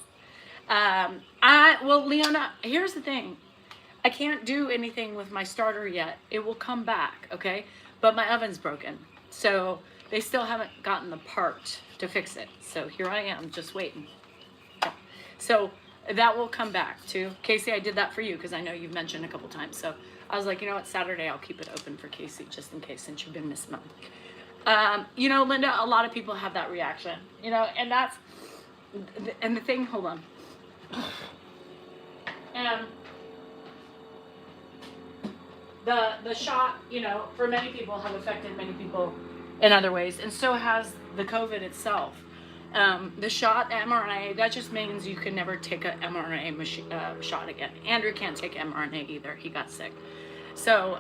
Well, Leona, here's the thing. I can't do anything with my starter yet. It will come back, okay? But my oven's broken. So they still haven't gotten the part to fix it. So here I am, just waiting. So... that will come back too. Casey, I did that for you because I know you've mentioned a couple times. So I was like, you know what, Saturday I'll keep it open for Casey just in case since you've been missing them. You know, Linda, a lot of people have that reaction, you know, and that's, and the thing, hold on. And the shot, you know, for many people have affected many people in other ways. And so has the COVID itself. The shot, the mRNA, that just means you can never take an mRNA shot again. Andrew can't take mRNA either. He got sick. So,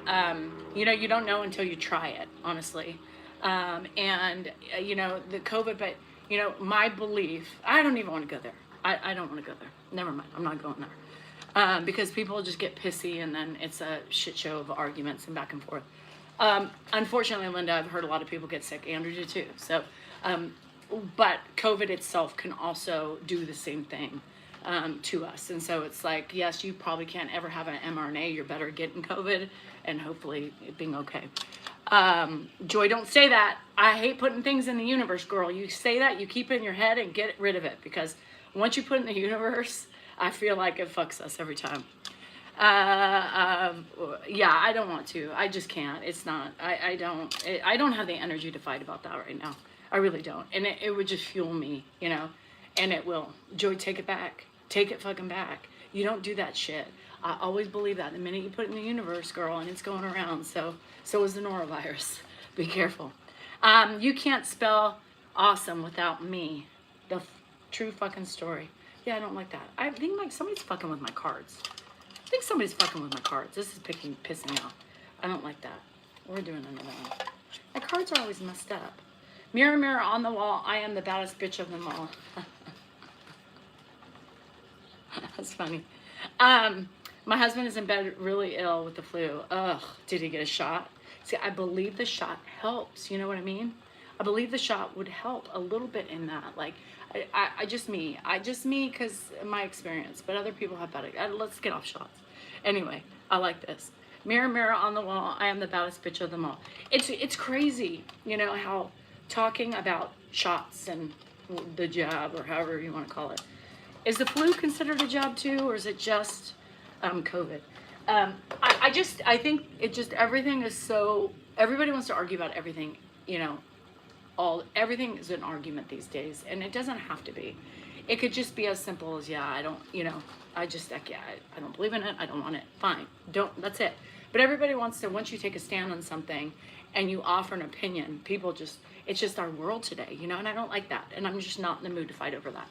you know, you don't know until you try it, honestly. You know, the COVID, but, you know, my belief, I don't even want to go there. I don't want to go there. Never mind. I'm not going there. Because people just get pissy and then it's a shit show of arguments and back and forth. Unfortunately, Linda, I've heard a lot of people get sick. Andrew did too. So, but COVID itself can also do the same thing to us. And so it's like, yes, you probably can't ever have an mRNA. You're better getting COVID and hopefully it being okay. Joy, don't say that. I hate putting things in the universe, girl. You say that, you keep it in your head and get rid of it. Because once you put it in the universe, I feel like it fucks us every time. Yeah, I don't want to. I just can't. It's not. I don't have the energy to fight about that right now. I really don't. And it would just fuel me, you know, and it will. Joy, take it back. Take it fucking back. You don't do that shit. I always believe that. The minute you put it in the universe, girl, and it's going around, so is the norovirus. Be careful. You can't spell awesome without me. The true fucking story. Yeah, I don't like that. I think like somebody's fucking with my cards. I think somebody's fucking with my cards. This is pissing me off. I don't like that. We're doing another one. My cards are always messed up. Mirror, mirror on the wall, I am the baddest bitch of them all. That's funny. My husband is in bed really ill with the flu. Ugh, did he get a shot? See, I believe the shot helps. You know what I mean? I believe the shot would help a little bit in that. Like, I just me, because my experience, but other people have better. Let's get off shots. Anyway, I like this. Mirror, mirror on the wall, I am the baddest bitch of them all. It's crazy, you know, how talking about shots and the jab, or however you want to call it. Is the flu considered a jab too, or is it just COVID? I think it just, everything is so, everybody wants to argue about everything, you know, everything is an argument these days, and it doesn't have to be. It could just be as simple as, yeah, I don't, you know, I don't believe in it, I don't want it, fine, that's it. But everybody wants to, once you take a stand on something and you offer an opinion, people just, it's just our world today, you know, and I don't like that, and I'm just not in the mood to fight over that.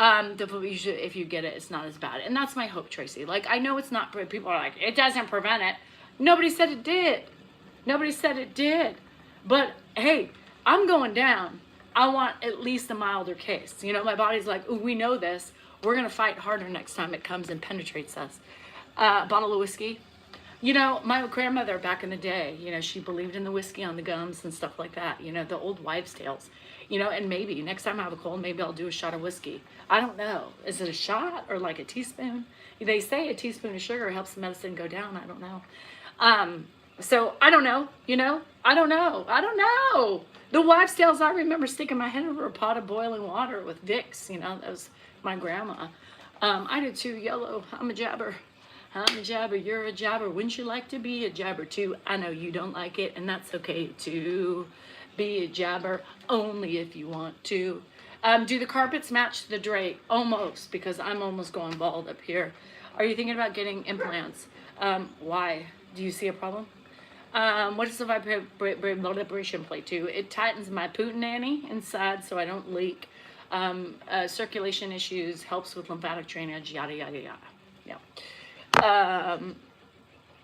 If you get it, it's not as bad, and that's my hope, Tracy. Like, I know it's not, people are like, it doesn't prevent it. Nobody said it did. Nobody said it did. But hey, I'm going down. I want at least a milder case. You know, my body's like, ooh, we know this. We're gonna fight harder next time it comes and penetrates us. Bottle of whiskey. You know, my grandmother back in the day, you know, she believed in the whiskey on the gums and stuff like that. You know, the old wives' tales. You know, and maybe next time I have a cold, maybe I'll do a shot of whiskey. I don't know. Is it a shot or like a teaspoon? They say a teaspoon of sugar helps the medicine go down. I don't know. So I don't know, you know, I don't know. The wives' tales, I remember sticking my head over a pot of boiling water with Vicks, you know, that was my grandma. I did too, yellow, I'm a jabber, you're a jabber, wouldn't you like to be a jabber too? I know you don't like it, and that's okay too. Be a jabber only if you want to. Do the carpets match the drape? Almost, because I'm almost going bald up here. Are you thinking about getting implants? Why? Do you see a problem? What does the vibration plate do? It tightens my poontang inside so I don't leak. Circulation issues, helps with lymphatic drainage, yada, yada, yada. Yeah.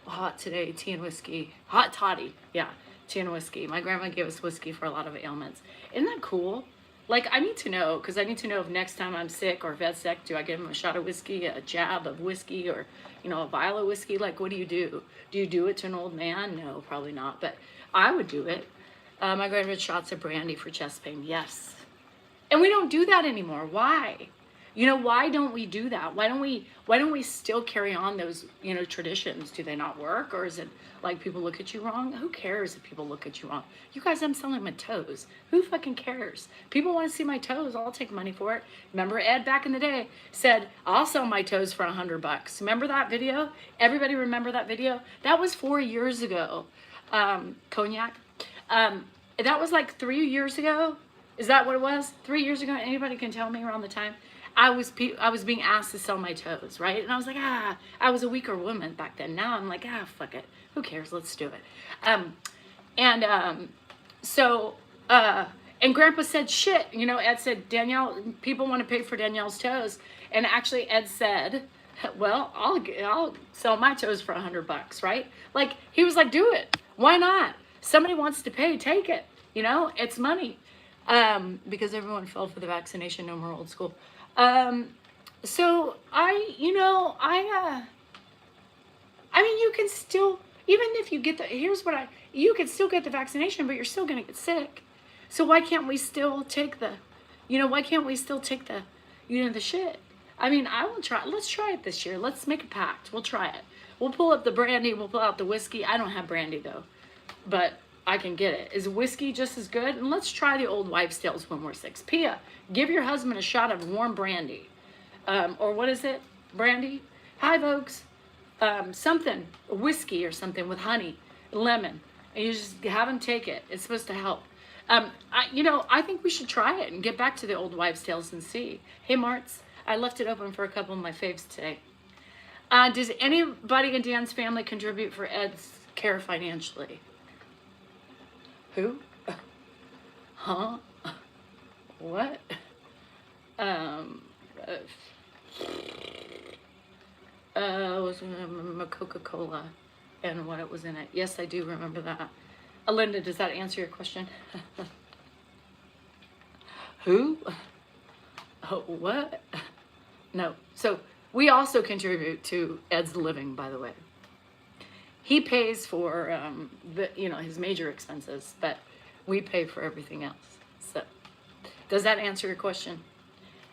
Hot today, tea and whiskey. Hot toddy, yeah, tea and whiskey. My grandma gave us whiskey for a lot of ailments. Isn't that cool? Like, I need to know, because I need to know if next time I'm sick or if Ed's sick, do I give him a shot of whiskey, a jab of whiskey, or, you know, a vial of whiskey? Like, what do you do? Do you do it to an old man? No, probably not, but I would do it. My grandma had shots of brandy for chest pain, yes. And we don't do that anymore. Why? You know, why don't we do that? Why don't we still carry on those, you know, traditions? Do they not work? Or is it like people look at you wrong? Who cares if people look at you wrong? You guys, I'm selling my toes. Who fucking cares? People want to see my toes. I'll take money for it. Remember Ed back in the day said, I'll sell my toes for $100. Remember that video? Everybody remember that video? That was 4 years ago. Cognac. That was like 3 years ago. Is that what it was? 3 years ago? Anybody can tell me around the time? I was being asked to sell my toes, right? And I was like, I was a weaker woman back then. Now I'm like, fuck it. Who cares? Let's do it. And Grandpa said, shit. You know, Ed said, Danielle, people want to pay for Danielle's toes. And actually Ed said, well, I'll sell my toes for $100, right? Like, he was like, do it. Why not? Somebody wants to pay, take it. You know, it's money. Because everyone fell for the vaccination, no more old school. So I mean, you can still, even if you get you can still get the vaccination, but you're still going to get sick. So why can't we still take the shit? I mean, I will try, let's try it this year. Let's make a pact. We'll try it. We'll pull up the brandy. We'll pull out the whiskey. I don't have brandy though, but I can get it. Is whiskey just as good? And let's try the old wives' tales when we're 6. Pia, give your husband a shot of warm brandy. Or what is it? Brandy? Hi, folks. Something, whiskey or something with honey, lemon. And you just have him take it. It's supposed to help. I think we should try it and get back to the old wives' tales and see. Hey, Martz, I left it open for a couple of my faves today. Does anybody in Dan's family contribute for Ed's care financially? Who? Huh? What? Was Coca-Cola and what it was in it. Yes, I do remember that. Alinda, does that answer your question? Who? Oh, what? No. So We also contribute to Ed's living, by the way. He pays for his major expenses, but we pay for everything else. So, does that answer your question?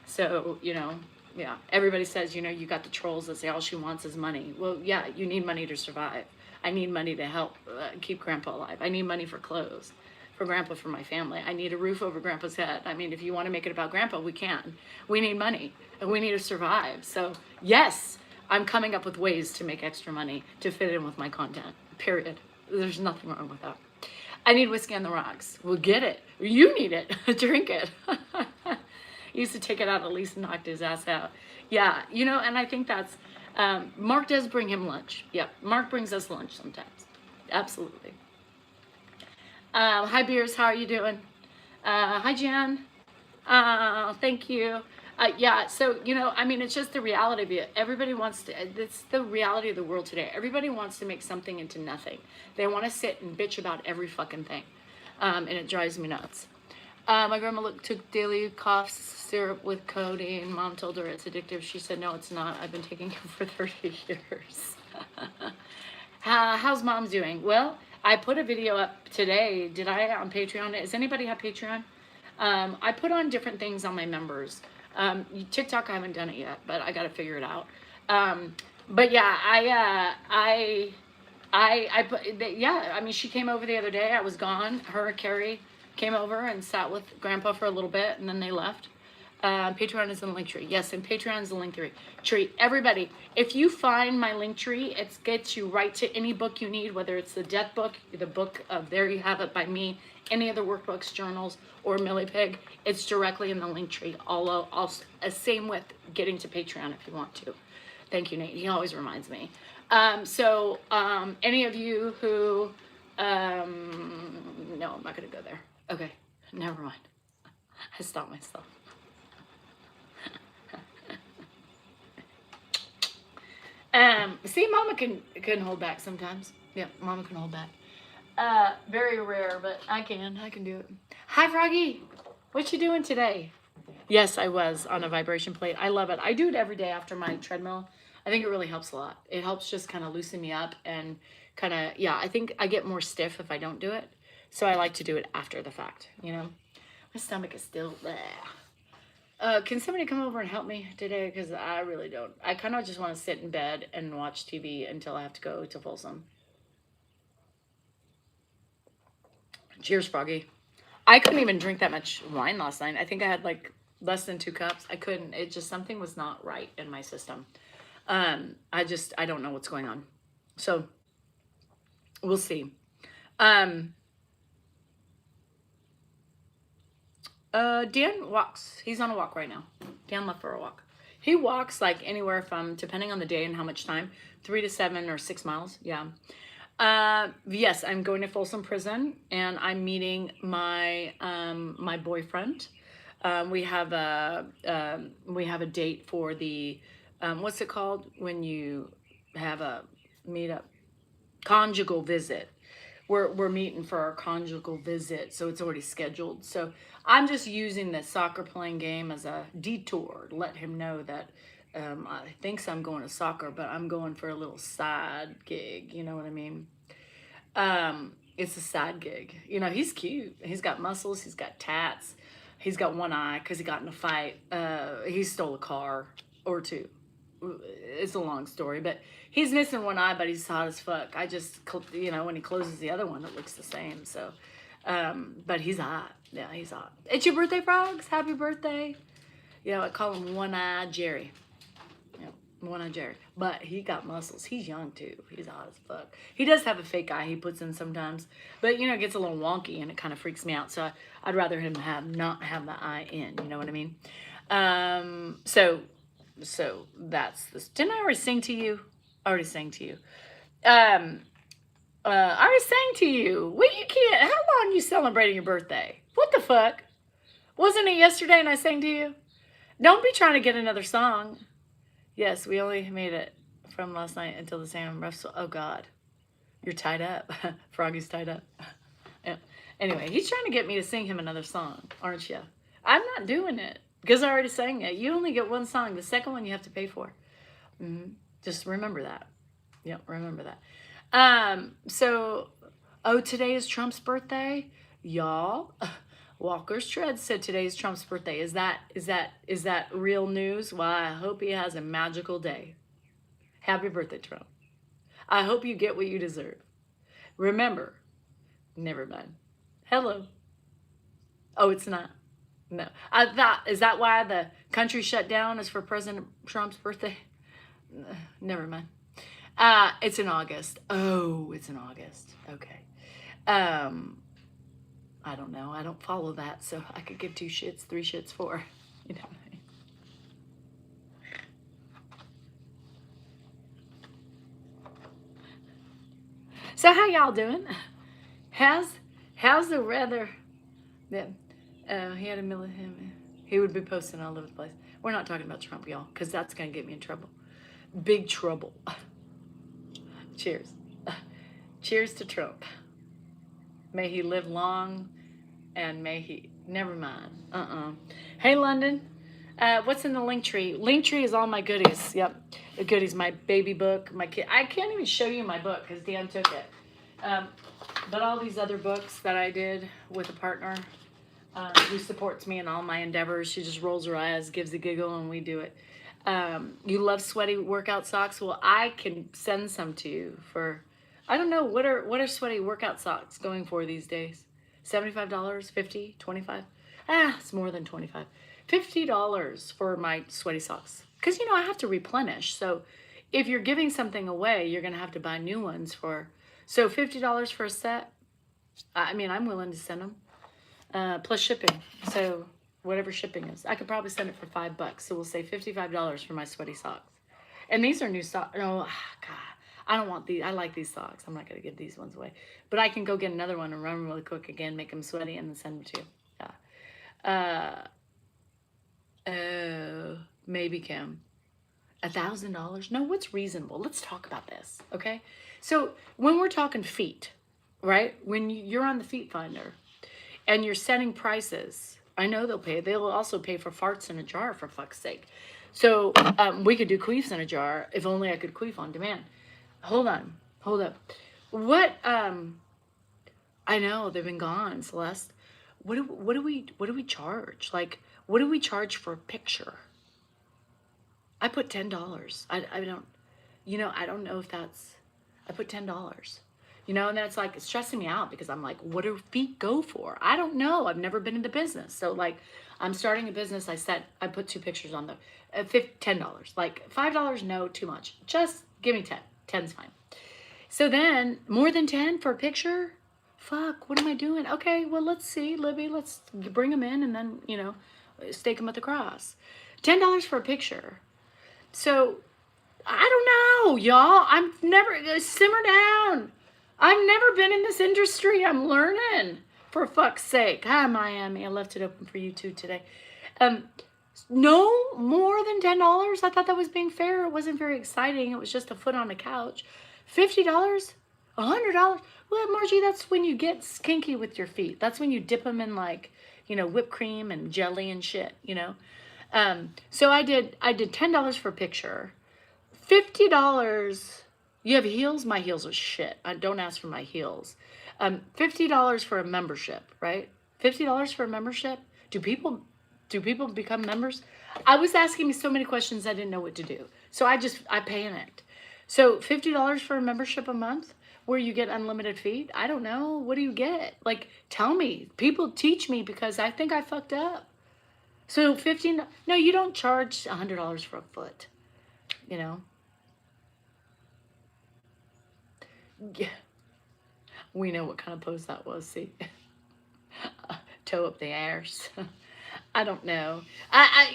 So, yeah, everybody says, you got the trolls that say all she wants is money. Well, yeah, you need money to survive. I need money to help keep Grandpa alive. I need money for clothes, for Grandpa, for my family. I need a roof over Grandpa's head. I mean, if you want to make it about Grandpa, we can. We need money, and we need to survive. So, yes, I'm coming up with ways to make extra money to fit in with my content, period. There's nothing wrong with that. I need whiskey on the rocks. Well, get it. You need it. Drink it. Used to take it out, at least knocked his ass out. Yeah, and I think that's, Mark does bring him lunch. Yeah, Mark brings us lunch sometimes. Absolutely. Hi, Beers, how are you doing? Hi, Jan. Thank you. Yeah, so, it's just the reality of it. Everybody wants to, it's the reality of the world today. Everybody wants to make something into nothing. They want to sit and bitch about every fucking thing. And it drives me nuts. My grandma took daily cough syrup with codeine. Mom told her it's addictive. She said, no, it's not. I've been taking it for 30 years. How's Mom doing? Well, I put a video up today. Did I on Patreon? Does anybody have Patreon? I put on different things on my members. TikTok, I haven't done it yet, but I got to figure it out. But yeah, I put, yeah, I mean, she came over the other day. I was gone. Her and Carrie came over and sat with Grandpa for a little bit, and then they left. Patreon is in the link tree. Yes, and Patreon is the link tree. Everybody, if you find my link tree, it gets you right to any book you need, whether it's the Death Book, the book of There You Have It by me, any of the workbooks, journals, or Millie Pig. It's directly in the link tree. Same with getting to Patreon if you want to. Thank you, Nate. He always reminds me. Any of you who, no, I'm not going to go there. Okay, never mind. I stopped myself. See, Mama can hold back sometimes. Yeah, Mama can hold back. Very rare, but I can do it. Hi, Froggy. What you doing today? Yes, I was on a vibration plate. I love it. I do it every day after my treadmill. I think it really helps a lot. It helps just kind of loosen me up and kind of, yeah, I think I get more stiff if I don't do it. So I like to do it after the fact, My stomach is still bleh. Can somebody come over and help me today? Because I really don't. I kind of just want to sit in bed and watch TV until I have to go to Folsom. Cheers, Froggy. I couldn't even drink that much wine last night. I think I had like less than 2 cups. I couldn't. It just, something was not right in my system. I don't know what's going on. So we'll see. Dan walks. He's on a walk right now. Dan left for a walk. He walks like anywhere from, depending on the day and how much time, 3 to 7 or 6 miles. Yeah. Yes, I'm going to Folsom Prison, and I'm meeting my my boyfriend. We have a date for the what's it called when you have a meetup? Conjugal visit. We're meeting for our conjugal visit, so it's already scheduled. So I'm just using the soccer playing game as a detour to let him know that I thinks I'm going to soccer, but I'm going for a little side gig. You know what I mean? It's a side gig. He's cute. He's got muscles. He's got tats. He's got one eye because he got in a fight. He stole a car or 2. It's a long story, but he's missing one eye, but he's hot as fuck. I just, when he closes the other one, it looks the same. So, but he's hot. Yeah, he's hot. It's your birthday, Frogs. Happy birthday. I call him One-Eye Jerry. One-Eye Jerry. But he got muscles. He's young, too. He's hot as fuck. He does have a fake eye he puts in sometimes. But, it gets a little wonky, and it kind of freaks me out. So I'd rather him not have the eye in. You know what I mean? So that's this. Didn't I already sing to you? I already sang to you. I already sang to you. Well, you can't. How long you celebrating your birthday? What the fuck? Wasn't it yesterday and I sang to you? Don't be trying to get another song. Yes, we only made it from last night until the Sam Russell. Oh, God. You're tied up. Froggy's tied up. Yeah. Anyway, he's trying to get me to sing him another song, aren't you? I'm not doing it because I already sang it. You only get one song. The second one you have to pay for. Just remember that. Yep, remember that. So, oh, today is Trump's birthday, y'all. Walker's Tread said today is Trump's birthday. Is that real news? Well, I hope he has a magical day. Happy birthday, Trump. I hope you get what you deserve. Remember, never mind. Hello. Oh, it's not. No. I thought, is that why the country shut down is for President Trump's birthday? Never mind. It's in August. Oh, it's in August. Okay. I don't know. I don't follow that, so I could give two shits, three shits, four. You know what I mean? So how y'all doing? How's the weather? Yeah. He had a million. He would be posting all over the place. We're not talking about Trump, y'all, because that's gonna get me in trouble. Big trouble. Cheers. Cheers to Trump. May he live long, and may he. Never mind. Hey, London. What's in the link tree? Link tree is all my goodies. Yep, the goodies. My baby book. My kid. I can't even show you my book because Dan took it. But all these other books that I did with a partner who supports me in all my endeavors. She just rolls her eyes, gives a giggle, and we do it. You love sweaty workout socks? Well, I can send some to you for. I don't know what are sweaty workout socks going for these days. $75, $50, $25. It's more than $25. $50 for my sweaty socks. Because, I have to replenish. So if you're giving something away, you're going to have to buy new ones for. So $50 for a set. I mean, I'm willing to send them. Plus shipping. So whatever shipping is. I could probably send it for $5. So we'll say $55 for my sweaty socks. And these are new socks. Oh, God. I don't want these. I like these socks. I'm not going to give these ones away. But I can go get another one and run really quick again, make them sweaty, and then send them to you. Yeah. Maybe, Kim. $1,000? No, what's reasonable? Let's talk about this, okay? So when we're talking feet, right? When you're on the Feet Finder and you're setting prices, I know they'll pay. They'll also pay for farts in a jar, for fuck's sake. So we could do queefs in a jar if only I could queef on demand. Hold up. What? I know they've been gone, Celeste. What do we charge? Like, what do we charge for a picture? I put $10. I don't, I don't know if that's. I put $10. And that's like it's stressing me out because I'm like, what do feet go for? I don't know. I've never been in the business, so like, I'm starting a business. I put 2 pictures on the $10. Like $5, no, too much. Just give me 10. 10's fine. So then, more than 10 for a picture? Fuck, what am I doing? Okay, well, let's see, Libby. Let's bring them in and then, stake them at the cross. $10 for a picture. So, I don't know, y'all. Simmer down. I've never been in this industry. I'm learning, for fuck's sake. Hi, Miami. I left it open for you too today. No more than $10. I thought that was being fair. It wasn't very exciting. It was just a foot on the couch. $50? $100? Well, Margie, that's when you get kinky with your feet. That's when you dip them in like, whipped cream and jelly and shit, So I did $10 for a picture. $50. You have heels? My heels are shit. I don't ask for my heels. $50 for a membership, right? $50 for a membership? Do people become members? I was asking me so many questions I didn't know what to do. So I panicked. So $50 for a membership a month where you get unlimited feet? I don't know. What do you get? Like, tell me. People teach me because I think I fucked up. So no, you don't charge $100 for a foot. Yeah. We know what kind of pose that was, see? Toe up the arse. I don't know.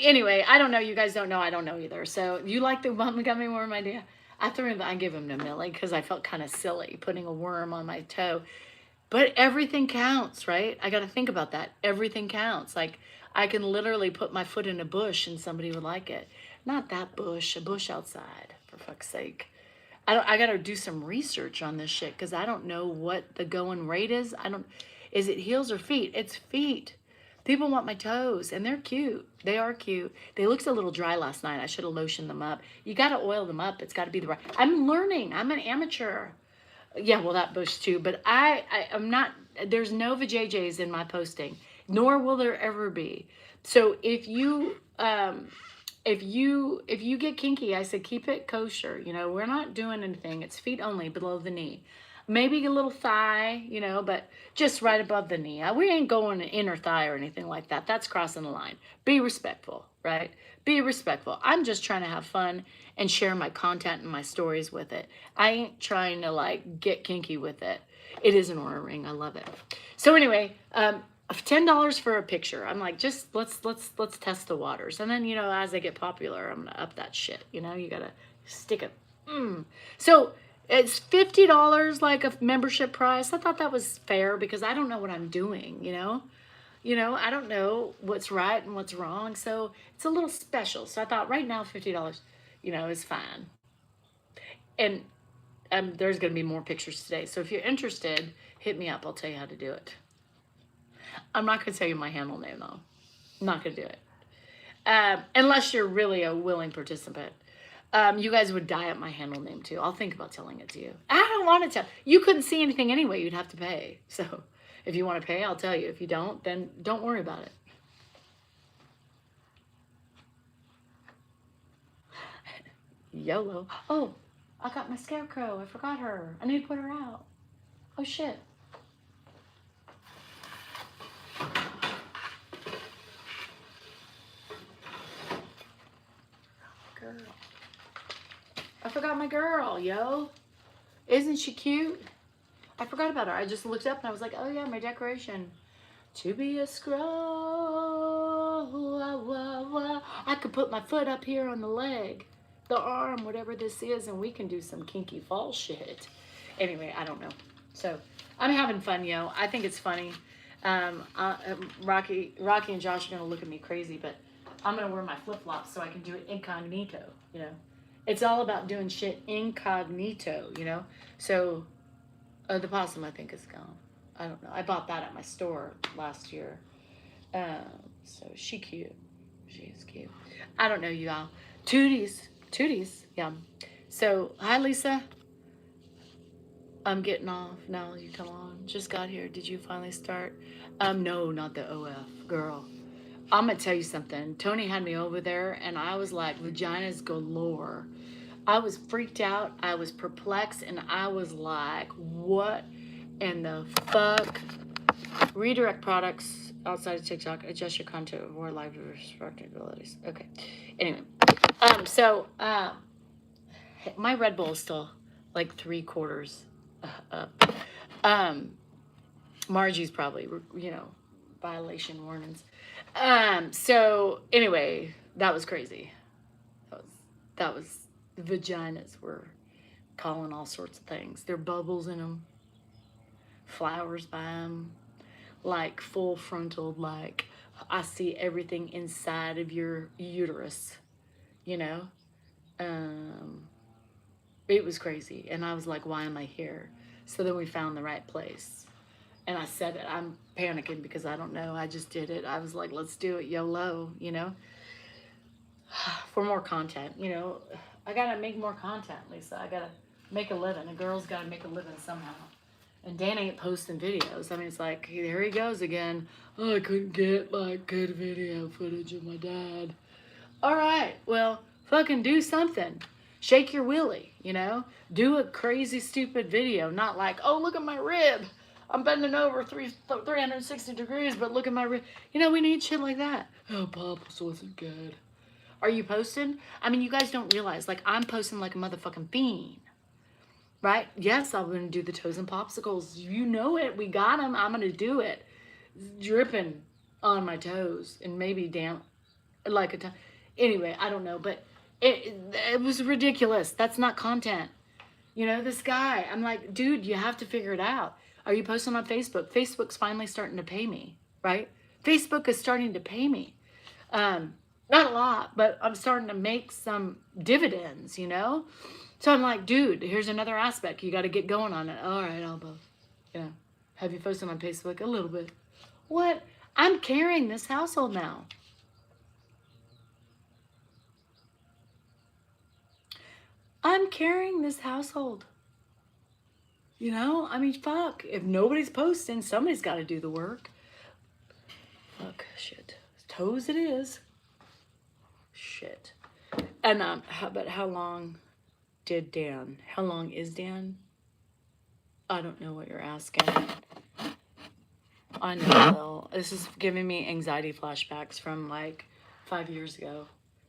Anyway, I don't know. You guys don't know. I don't know either. So you like the bum gummy worm idea? I gave him to Millie because I felt kind of silly putting a worm on my toe. But everything counts, right? I got to think about that. Everything counts. Like, I can literally put my foot in a bush and somebody would like it. Not that bush, a bush outside, for fuck's sake. I got to do some research on this shit because I don't know what the going rate is. Is it heels or feet? It's feet. People want my toes, and they're cute. They are cute. They looked a little dry last night. I should have lotioned them up. You got to oil them up. It's got to be the right. I'm learning. I'm an amateur. Yeah, well, that bush too. But I'm not. There's no vajayjays in my posting, nor will there ever be. So if you get kinky, I said keep it kosher. You know, we're not doing anything. It's feet only below the knee. Maybe a little thigh, you know, but just right above the knee. We ain't going inner thigh or anything like that. That's crossing the line. Be respectful, right? Be respectful. I'm just trying to have fun and share my content and my stories with it. I ain't trying to like get kinky with it. It is an Oura ring. I love it. So anyway, $10 for a picture. I'm like, just let's test the waters. And then, you know, as they get popular, I'm gonna up that shit. You know, you gotta stick it. So it's $50 like a membership price. I thought that was fair because I don't know what I'm doing, you know. I don't know what's right and what's wrong. So it's a little special. So I thought right now $50, you know, is fine. And there's going to be more pictures today. So if you're interested, hit me up. I'll tell you how to do it. I'm not going to tell you my handle name though. I'm not going to do it. Unless you're really a willing participant. You guys would die at my handle name too. I'll think about telling it to you. I don't want to tell. You couldn't see anything anyway. You'd have to pay. So if you want to pay, I'll tell you. If you don't, then don't worry about it. YOLO. Oh, I got my scarecrow. I forgot her. I need to put her out. Oh, shit. Girl. I forgot my girl, yo. Isn't she cute? I forgot about her. I just looked up and I was like, oh yeah, my decoration. To be a scroll. I could put my foot up here on the leg, the arm, whatever this is, and we can do some kinky fall shit. Anyway, I don't know. So I'm having fun, yo. I think it's funny. Rocky and Josh are gonna look at me crazy, but I'm gonna wear my flip-flops so I can do it incognito, you know. It's all about doing shit incognito, you know. So the possum, I think, is gone. I don't know. I bought that at my store last year. So she cute. She is cute. I don't know, you all. Tooties. Yeah. So, hi, Lisa. I'm getting off. Now you come on. Just got here. Did you finally start? No, not the OF. Girl. I'm going to tell you something. Tony had me over there, and I was like, vaginas galore. I was freaked out. I was perplexed, and I was like, what in the fuck? Redirect products outside of TikTok. Adjust your content with more live responsibilities. Okay. Anyway. My Red Bull is still like 3/4 up. Margie's probably, you know, violation warnings. So anyway, that was crazy. That was vaginas were calling all sorts of things. There are bubbles in them, flowers by them, like full frontal, like I see everything inside of your uterus, you know. It was crazy, and I was like, why am I here? So then we found the right place. And I said it. I'm panicking because I don't know. I just did it. I was like, let's do it. YOLO, you know. For more content, you know. I got to make more content, Lisa. I got to make a living. A girl's got to make a living somehow. And Dan ain't posting videos. I mean, it's like, here he goes again. Oh, I couldn't get, like, good video footage of my dad. All right. Well, fucking do something. Shake your willy, you know. Do a crazy, stupid video. Not like, oh, look at my rib. I'm bending over 360 degrees, but look at my rib. You know, we need shit like that. Oh, Pops wasn't good. Are you posting? I mean, you guys don't realize, like, I'm posting like a motherfucking fiend. Right? Yes, I'm going to do the toes and popsicles. You know it. We got them. I'm going to do it. Dripping on my toes and maybe damp like a anyway, I don't know, but it was ridiculous. That's not content. You know, this guy, I'm like, dude, you have to figure it out. Are you posting on Facebook? Facebook's finally starting to pay me, right? Facebook is starting to pay me. Not a lot, but I'm starting to make some dividends, you know? So I'm like, dude, here's another aspect. You got to get going on it. All right, I'll both. You know, have you posted on Facebook? A little bit. What? I'm carrying this household now. I'm carrying this household. You know, I mean, fuck. If nobody's posting, somebody's got to do the work. Fuck, shit. Toes it is. Shit. And but how long did Dan? How long is Dan? I don't know what you're asking. I know, Will. This is giving me anxiety flashbacks from like 5 years ago,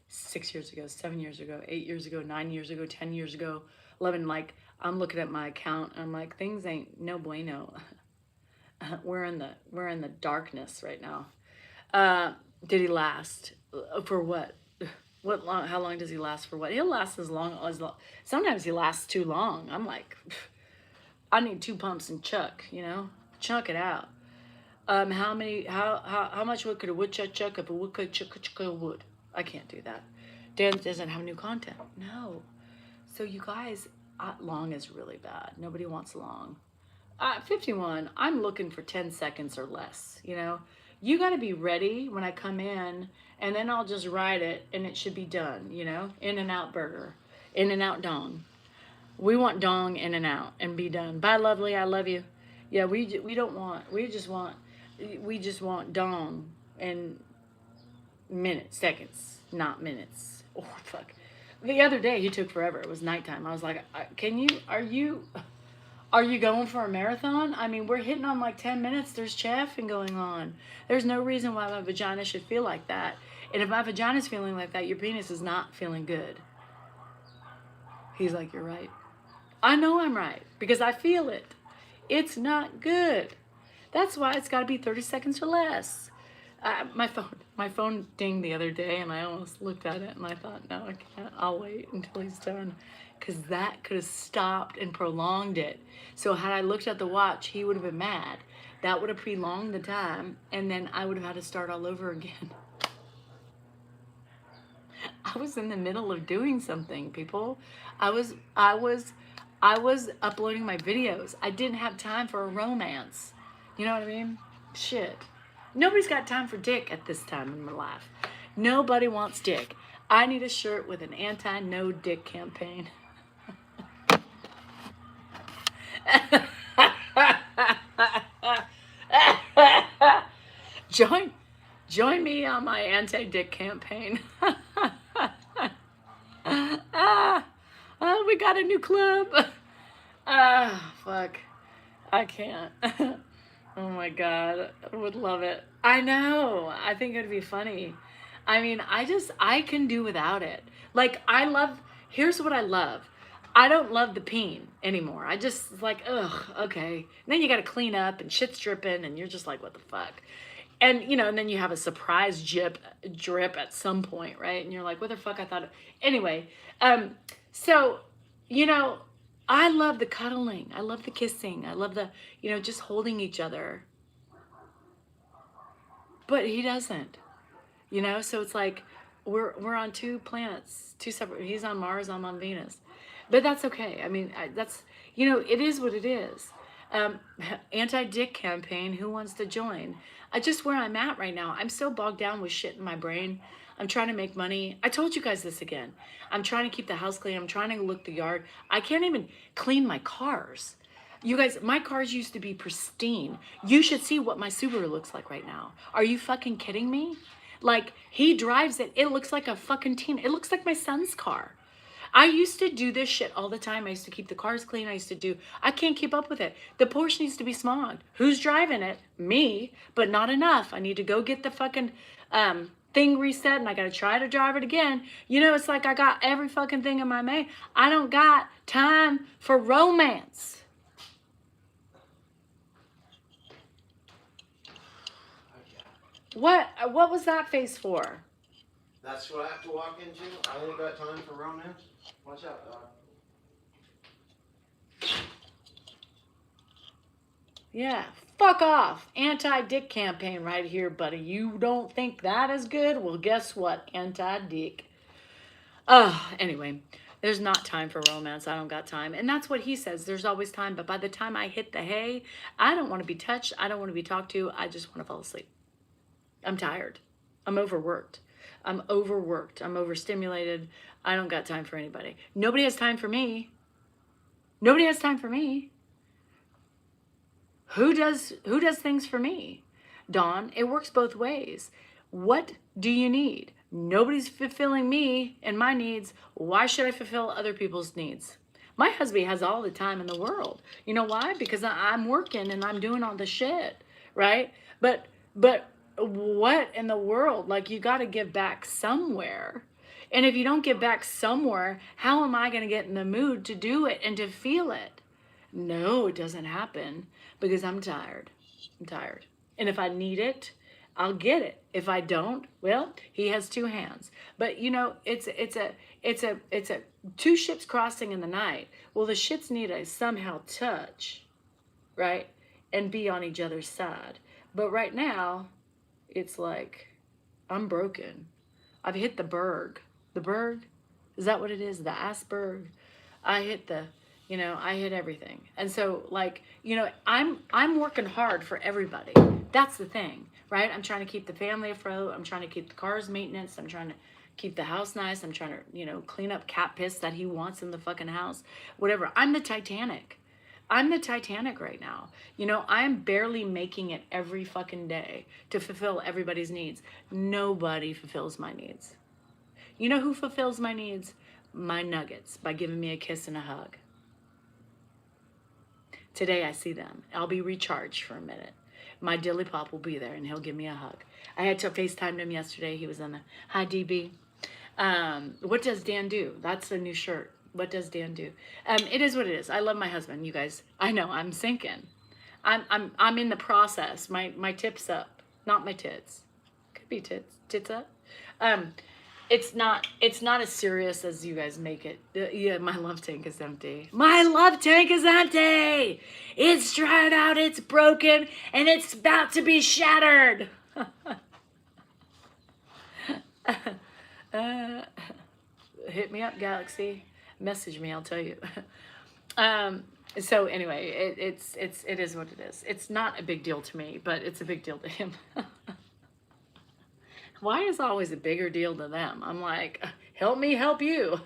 6 years ago, 7 years ago, 8 years ago, 9 years ago, 10 years ago, 11. Like, I'm looking at my account and I'm like, things ain't no bueno. We're in the darkness right now. Did he last? For what? What long? How long does he last for what? He'll last as long. Sometimes he lasts too long. I'm like, I need 2 pumps and chuck, you know? Chunk it out. How much wood could a woodchuck chuck if a woodchuck chuck wood? I can't do that. Dan doesn't have new content. No. So you guys, long is really bad. Nobody wants long. 51, I'm looking for 10 seconds or less, you know? You got to be ready when I come in, and then I'll just write it, and it should be done, you know? In-N-Out burger. In-N-Out dong. We want dong In-N-Out and be done. Bye, lovely. I love you. Yeah, we just want dong in minutes, seconds, not minutes. Oh, fuck. The other day, he took forever. It was nighttime. I was like, are you going for a marathon? I mean, we're hitting on like 10 minutes. There's chaffing going on. There's no reason why my vagina should feel like that. And if my vagina's feeling like that, your penis is not feeling good. He's like, you're right. I know I'm right because I feel it. It's not good. That's why it's got to be 30 seconds or less. My phone dinged the other day and I almost looked at it and I thought, no, I can't. I'll wait until he's done. Because that could have stopped and prolonged it. So had I looked at the watch, he would have been mad. That would have prolonged the time, and then I would have had to start all over again. I was in the middle of doing something, people. I was uploading my videos. I didn't have time for a romance. You know what I mean? Shit. Nobody's got time for dick at this time in my life. Nobody wants dick. I need a shirt with an anti-no dick campaign. Join me on my anti-dick campaign. We got a new club. Fuck. I can't. Oh my God. I would love it. I know. I think it'd be funny. I mean, I can do without it. Like, here's what I love. I don't love the peen anymore. I just like, ugh, okay. And then you got to clean up and shit's dripping and you're just like, what the fuck? And, you know, and then you have a surprise drip at some point, right? And you're like, what the fuck? I thought, anyway. So, you know, I love the cuddling. I love the kissing. I love the, you know, just holding each other. But he doesn't, you know? So it's like, we're on 2 planets, 2 separate, he's on Mars, I'm on Venus. But that's okay. I mean, that's, you know, it is what it is. Anti-dick campaign, who wants to join? Just where I'm at right now, I'm so bogged down with shit in my brain. I'm trying to make money. I told you guys this again. I'm trying to keep the house clean. I'm trying to look the yard. I can't even clean my cars. You guys, my cars used to be pristine. You should see what my Subaru looks like right now. Are you fucking kidding me? Like, he drives it. It looks like a fucking teen. It looks like my son's car. I used to do this shit all the time. I used to keep the cars clean. I can't keep up with it. The Porsche needs to be smogged. Who's driving it? Me, but not enough. I need to go get the fucking thing reset and I got to try to drive it again. You know, it's like I got every fucking thing in my main. I don't got time for romance. What was that face for? That's what I have to walk into. I ain't got time for romance. Watch out, dog. Yeah, fuck off. Anti-dick campaign right here, buddy. You don't think that is good? Well, guess what? Anti-dick. Anyway, there's not time for romance. I don't got time. And that's what he says. There's always time. But by the time I hit the hay, I don't want to be touched. I don't want to be talked to. I just want to fall asleep. I'm tired. I'm overworked. I'm overworked. I'm overstimulated. I don't got time for anybody. Nobody has time for me. Nobody has time for me. Who does things for me? Dawn, it works both ways. What do you need? Nobody's fulfilling me and my needs. Why should I fulfill other people's needs? My husband has all the time in the world. You know why? Because I'm working and I'm doing all the shit, right? But what in the world? Like, you got to give back somewhere. And if you don't give back somewhere, how am I going to get in the mood to do it and to feel it? No, it doesn't happen because I'm tired. I'm tired. And if I need it, I'll get it. If I don't, well, he has two hands. But you know, it's a two ships crossing in the night. Well, the ships need to somehow touch, right? And be on each other's side. But right now, it's like I'm broken. I've hit the berg. The berg? Is that what it is? The iceberg? I hit everything. And so, like, you know, I'm working hard for everybody. That's the thing, right? I'm trying to keep the family afloat. I'm trying to keep the car's maintenance. I'm trying to keep the house nice. I'm trying to, you know, clean up cat piss that he wants in the fucking house. Whatever. I'm the Titanic. I'm the Titanic right now. You know, I'm barely making it every fucking day to fulfill everybody's needs. Nobody fulfills my needs. You know who fulfills my needs? My nuggets, by giving me a kiss and a hug. Today I see them. I'll be recharged for a minute. My dilly pop will be there and he'll give me a hug. I had to FaceTime him yesterday. He was on the, hi DB. What does Dan do? That's the new shirt. What does Dan do? It is what it is. I love my husband, you guys. I know, I'm sinking. I'm in the process. My tips up, not my tits. Could be tits up. It's not as serious as you guys make it. Yeah, my love tank is empty. My love tank is empty. It's dried out, it's broken, and it's about to be shattered. Hit me up, Galaxy. Message me, I'll tell you. So anyway, it is what it is. It's not a big deal to me, but it's a big deal to him. Why is it always a bigger deal to them? I'm like, help me help you.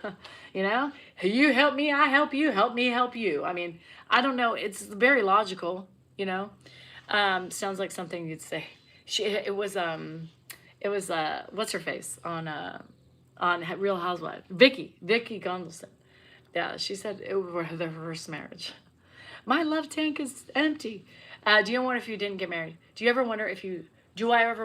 You know, you help me, I help you, help me help you. I mean, I don't know. It's very logical, you know. Sounds like something you'd say. It was what's her face on Real Housewives, Vicky Gunvalson. Yeah, she said it was their first marriage. My love tank is empty. Do you wonder if you didn't get married? Do I ever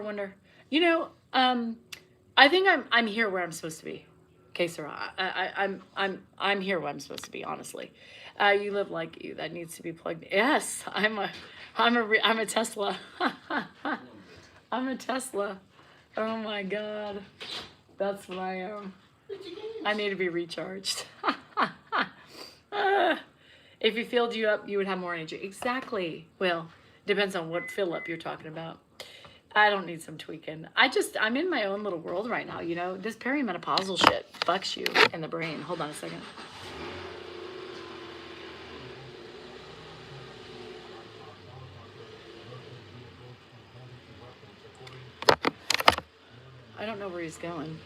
wonder? You know, I think I'm here where I'm supposed to be. Okay, Sarah, I'm here where I'm supposed to be. Honestly, you live like you. That needs to be plugged. Yes, I'm a Tesla. I'm a Tesla. Oh my God, that's what I am. I need to be recharged. If you filled you up, you would have more energy. Exactly. Well, depends on what fill up you're talking about. I don't need some tweaking. I'm in my own little world right now, you know. This perimenopausal shit fucks you in the brain. Hold on a second. I don't know where he's going.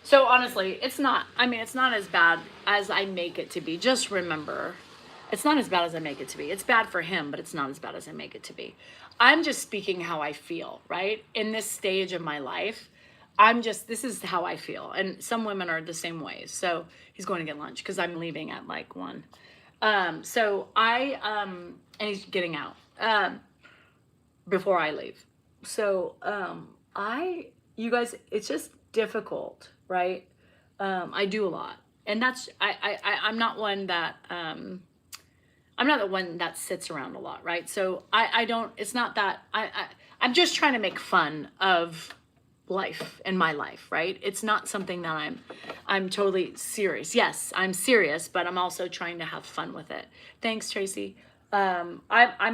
So honestly, it's not as bad as I make it to be. Just remember, it's not as bad as I make it to be. It's bad for him, but it's not as bad as I make it to be. I'm just speaking how I feel, right? In this stage of my life, this is how I feel. And some women are the same way. So he's going to get lunch because I'm leaving at like 1. And he's getting out before I leave. So you guys, it's just difficult, right? I do a lot, and that's I'm not one that I'm not the one that sits around a lot, right? So I don't. It's not that I'm just trying to make fun of life, in my life, right? It's not something that I'm totally serious. Yes, I'm serious, but I'm also trying to have fun with it. Thanks, Tracy. I'm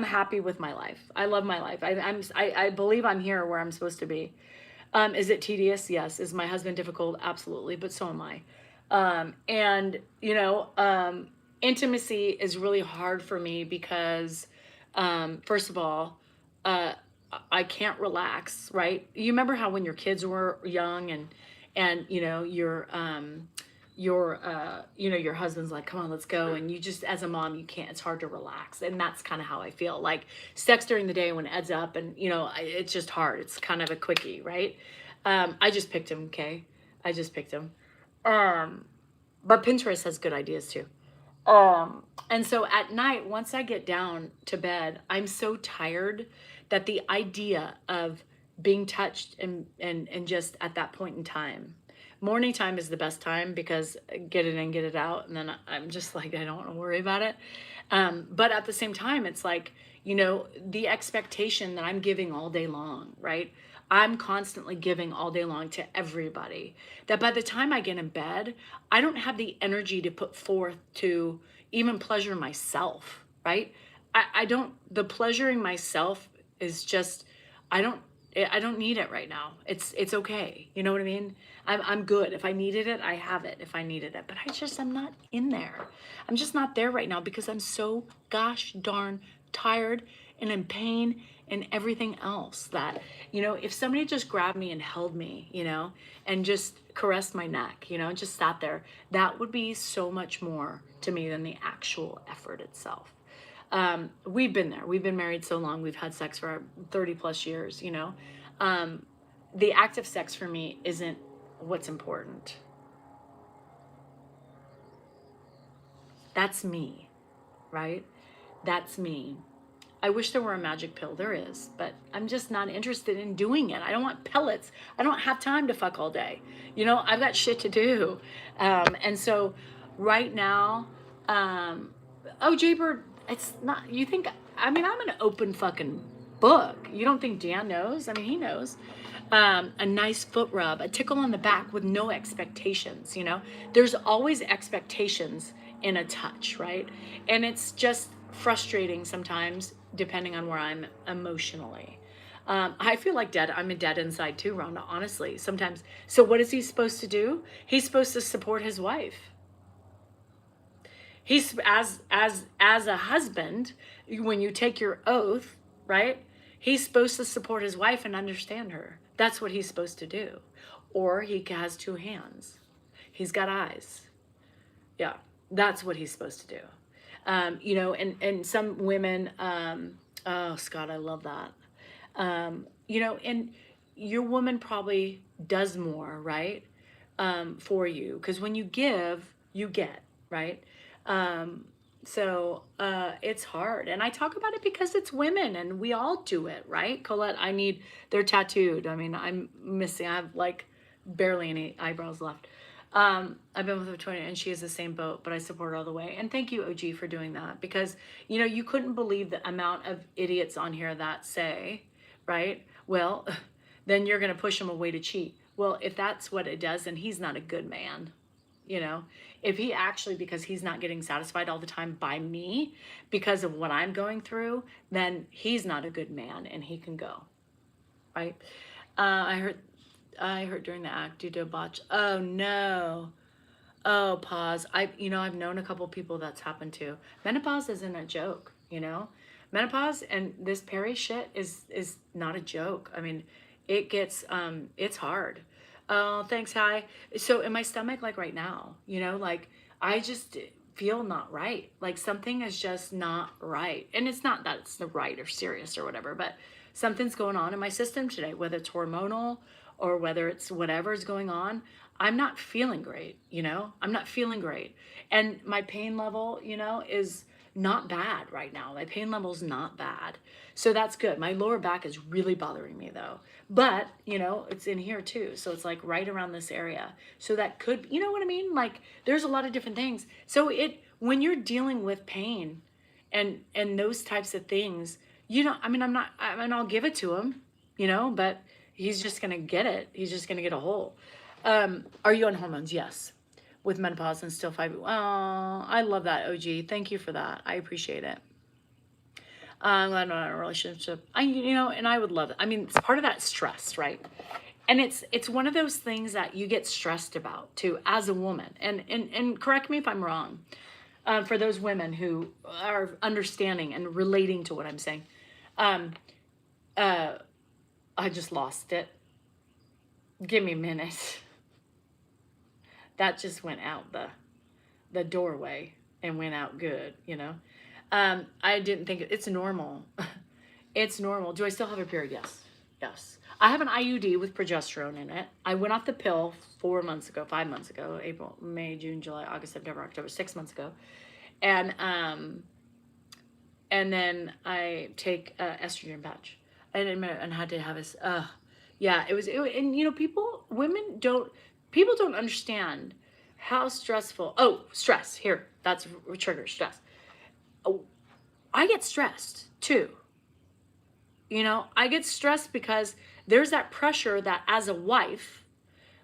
happy with my life. I love my life. I believe I'm here where I'm supposed to be. Is it tedious? Yes. Is my husband difficult? Absolutely. But so am I. And intimacy is really hard for me because, first of all, I can't relax, right? You remember how when your kids were young and your husband's like, come on, let's go. And you just, as a mom, you can't, it's hard to relax. And that's kind of how I feel. Like sex during the day when Ed's up and, it's just hard. It's kind of a quickie, right? I just picked him, okay? I just picked him. But Pinterest has good ideas too. And so at night, once I get down to bed, I'm so tired that the idea of being touched and just at that point in time, morning time is the best time because get it in, get it out. And then I'm just like, I don't want to worry about it. But at the same time, it's like, the expectation that I'm giving all day long, right? I'm constantly giving all day long to everybody, that by the time I get in bed, I don't have the energy to put forth to even pleasure myself, right? The pleasuring myself is just, I don't need it right now. It's okay. You know what I mean? I'm good. If I needed it, I have it if I needed it, but I'm not in there. I'm just not there right now because I'm so gosh darn tired and in pain and everything else that, if somebody just grabbed me and held me, and just caressed my neck, just sat there, that would be so much more to me than the actual effort itself. We've been there. We've been married so long. We've had sex for 30 plus years, the act of sex for me isn't what's important. That's me, right? That's me. I wish there were a magic pill. There is, but I'm just not interested in doing it. I don't want pellets. I don't have time to fuck all day. I've got shit to do. And so right now, Jaybird, it's not, you think, I'm an open fucking book. You don't think Dan knows? He knows. A nice foot rub, a tickle on the back with no expectations, There's always expectations in a touch, right? And it's just frustrating sometimes depending on where I'm emotionally. I feel like dead. I'm dead inside too, Rhonda, honestly, sometimes. So what is he supposed to do? He's supposed to support his wife. He's as a husband, when you take your oath, right? He's supposed to support his wife and understand her. That's what he's supposed to do. Or he has two hands. He's got eyes. Yeah, that's what he's supposed to do. And some women, oh Scott, I love that. And your woman probably does more, right? For you, because when you give, you get, right? So it's hard. And I talk about it because it's women and we all do it, right? Colette, they're tattooed. I'm missing, I have like barely any eyebrows left. I've been with her 20 and she is the same boat, but I support her all the way. And thank you, OG, for doing that because, you couldn't believe the amount of idiots on here that say, right? Well, then you're going to push him away to cheat. Well, if that's what it does, then he's not a good man. If he actually, because he's not getting satisfied all the time by me because of what I'm going through, then he's not a good man and he can go. Right. I heard during the act, you did a botch. Oh no. Oh, pause. I've known a couple people that's happened to. Menopause isn't a joke, Menopause and this peri shit is not a joke. It gets, it's hard. Oh, thanks. Hi. So in my stomach, like right now, I just feel not right. Like something is just not right. And it's not that it's the right or serious or whatever, but something's going on in my system today, whether it's hormonal or whether it's whatever's going on. I'm not feeling great, I'm not feeling great. And my pain level, is not bad right now. My pain level's not bad. So that's good. My lower back is really bothering me though. But, it's in here too. So it's like right around this area. So that could, you know what I mean? Like there's a lot of different things. So when you're dealing with pain and those types of things, I'll give it to him, but He's just gonna get it. He's just gonna get a hole. Are you on hormones? Yes. With menopause and still 5. Oh, I love that, OG. Thank you for that. I appreciate it. I'm glad I'm not in a relationship. And I would love it. I mean, it's part of that stress, right? And it's one of those things that you get stressed about too as a woman. And correct me if I'm wrong. For those women who are understanding and relating to what I'm saying. I just lost it. Give me a minute. That just went out the doorway and went out good, I didn't think it's normal. It's normal. Do I still have a period? Yes. Yes. I have an IUD with progesterone in it. I went off the pill 5 months ago, April, May, June, July, August, September, October, 6 months ago. And then I take estrogen patch. And had to have this, yeah, and people don't understand how stressful, stress, here, that's trigger, stress. Oh, I get stressed too. I get stressed because there's that pressure that as a wife,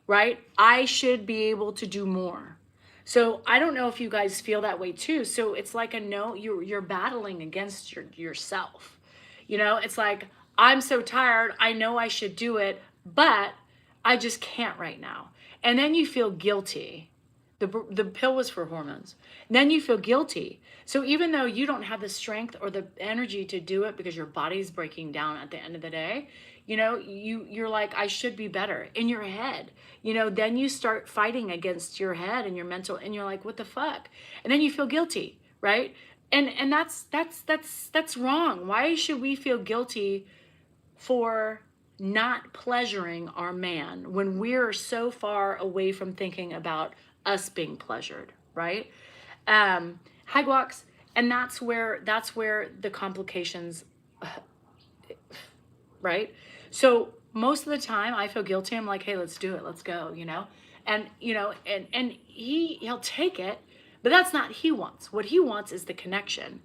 right, I should be able to do more. So I don't know if you guys feel that way too. So it's like you're battling against yourself. It's like, I'm so tired. I know I should do it, but I just can't right now. And then you feel guilty. The pill was for hormones. And then you feel guilty. So even though you don't have the strength or the energy to do it because your body's breaking down at the end of the day, you're like, I should be better in your head. Then you start fighting against your head and your mental, and you're like, what the fuck? And then you feel guilty, right? And that's wrong. Why should we feel guilty for not pleasuring our man when we're so far away from thinking about us being pleasured, right? Hi, Guax. And that's where the complications, right? So most of the time I feel guilty. I'm like, hey, let's do it. Let's go, and he'll take it, but that's not what he wants. What he wants is the connection.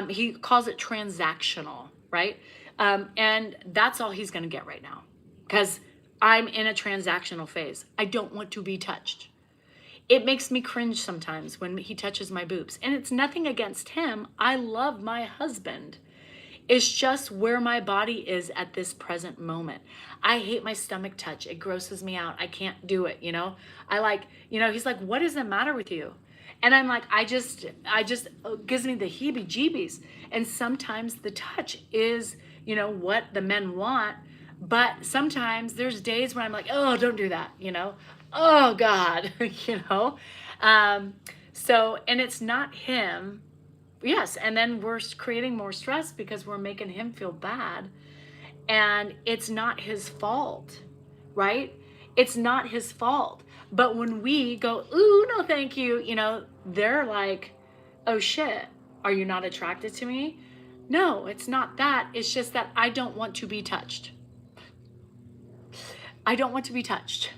He calls it transactional, right? And that's all he's going to get right now because I'm in a transactional phase. I don't want to be touched. It makes me cringe sometimes when he touches my boobs. And it's nothing against him. I love my husband. It's just where my body is at this present moment. I hate my stomach touch. It grosses me out. I can't do it, he's like, what is the matter with you? And I'm like, I just it gives me the heebie-jeebies. And sometimes the touch is, what the men want. But sometimes there's days when I'm like, oh, don't do that, oh God, So, and it's not him. Yes. And then we're creating more stress because we're making him feel bad. And it's not his fault, right? It's not his fault. But when we go, ooh, no, thank you, they're like, oh shit, are you not attracted to me? No, it's not that. It's just that I don't want to be touched. I don't want to be touched.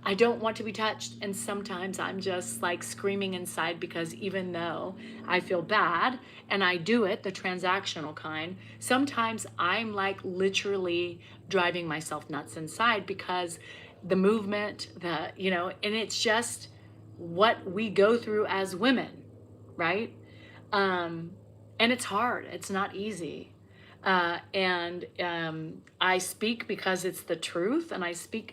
I don't want to be touched. And sometimes I'm just like screaming inside because even though I feel bad and I do it, the transactional kind, sometimes I'm like literally driving myself nuts inside because the movement, and it's just what we go through as women, right? And it's hard. It's not easy. And I speak because it's the truth, and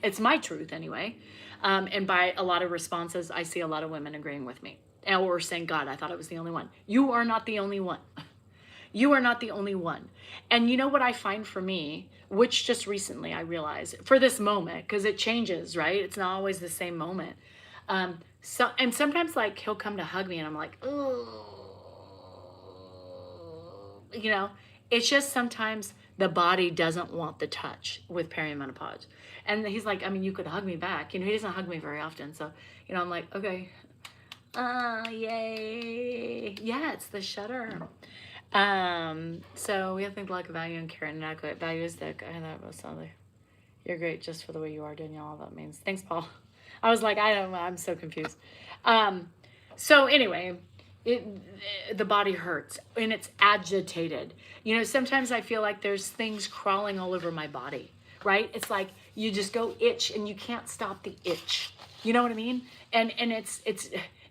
it's my truth anyway. And by a lot of responses, I see a lot of women agreeing with me. And we're saying, God, I thought I was the only one. You are not the only one. You are not the only one. And you know what I find for me, which just recently I realized for this moment, because it changes, right? It's not always the same moment. And sometimes like he'll come to hug me and I'm like, oh, it's just sometimes the body doesn't want the touch with perimenopause. And he's like, I mean, you could hug me back. He doesn't hug me very often. So, I'm like, okay. Yay. Yeah, it's the shudder. So we have things like value and care and inadequate. Value is the, I thought it was something. You're great just for the way you are, Danielle. All that means. Thanks, Paul. I was like, I'm so confused. So anyway, the body hurts and it's agitated. Sometimes I feel like there's things crawling all over my body, right? It's like you just go itch and you can't stop the itch. You know what I mean? And it's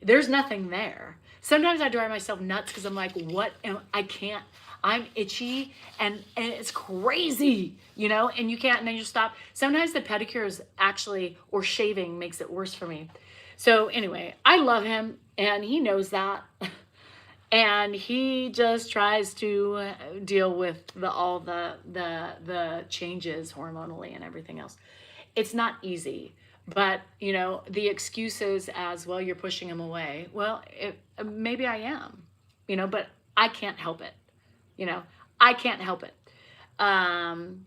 there's nothing there. Sometimes I drive myself nuts because I'm like, what am I can't. I'm itchy and it's crazy, you know, and you can't, and then you stop. Sometimes the pedicure is actually, or shaving makes it worse for me. So anyway, I love him and he knows that. And he just tries to deal with all the changes hormonally and everything else. It's not easy, but you know, the excuses as well, you're pushing him away. Well, maybe I am, you know, but I can't help it. You know, I can't help it.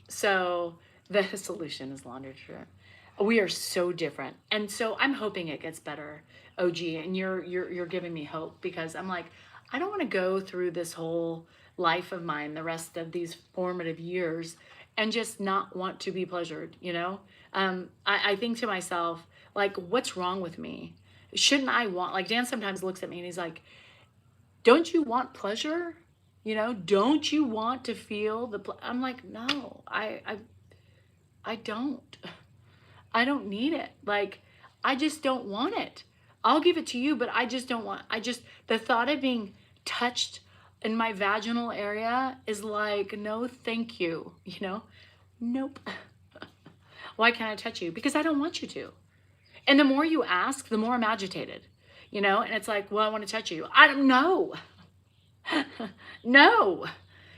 So the solution is laundry detergent. We are so different, and so I'm hoping it gets better, OG. And you're giving me hope because I'm like, I don't want to go through this whole life of mine, the rest of these formative years, and just not want to be pleasured. You know, I think to myself, like, what's wrong with me? Shouldn't I want? Like Dan sometimes looks at me and he's like, don't you want pleasure? You know, don't you want to feel the I'm like, no, I don't. I don't need it. Like, I just don't want it. I'll give it to you, but I just don't want, the thought of being touched in my vaginal area is like, no, thank you. You know, nope. Why can't I touch you? Because I don't want you to. And the more you ask, the more I'm agitated, you know, and it's like, well, I want to touch you. I don't know. No,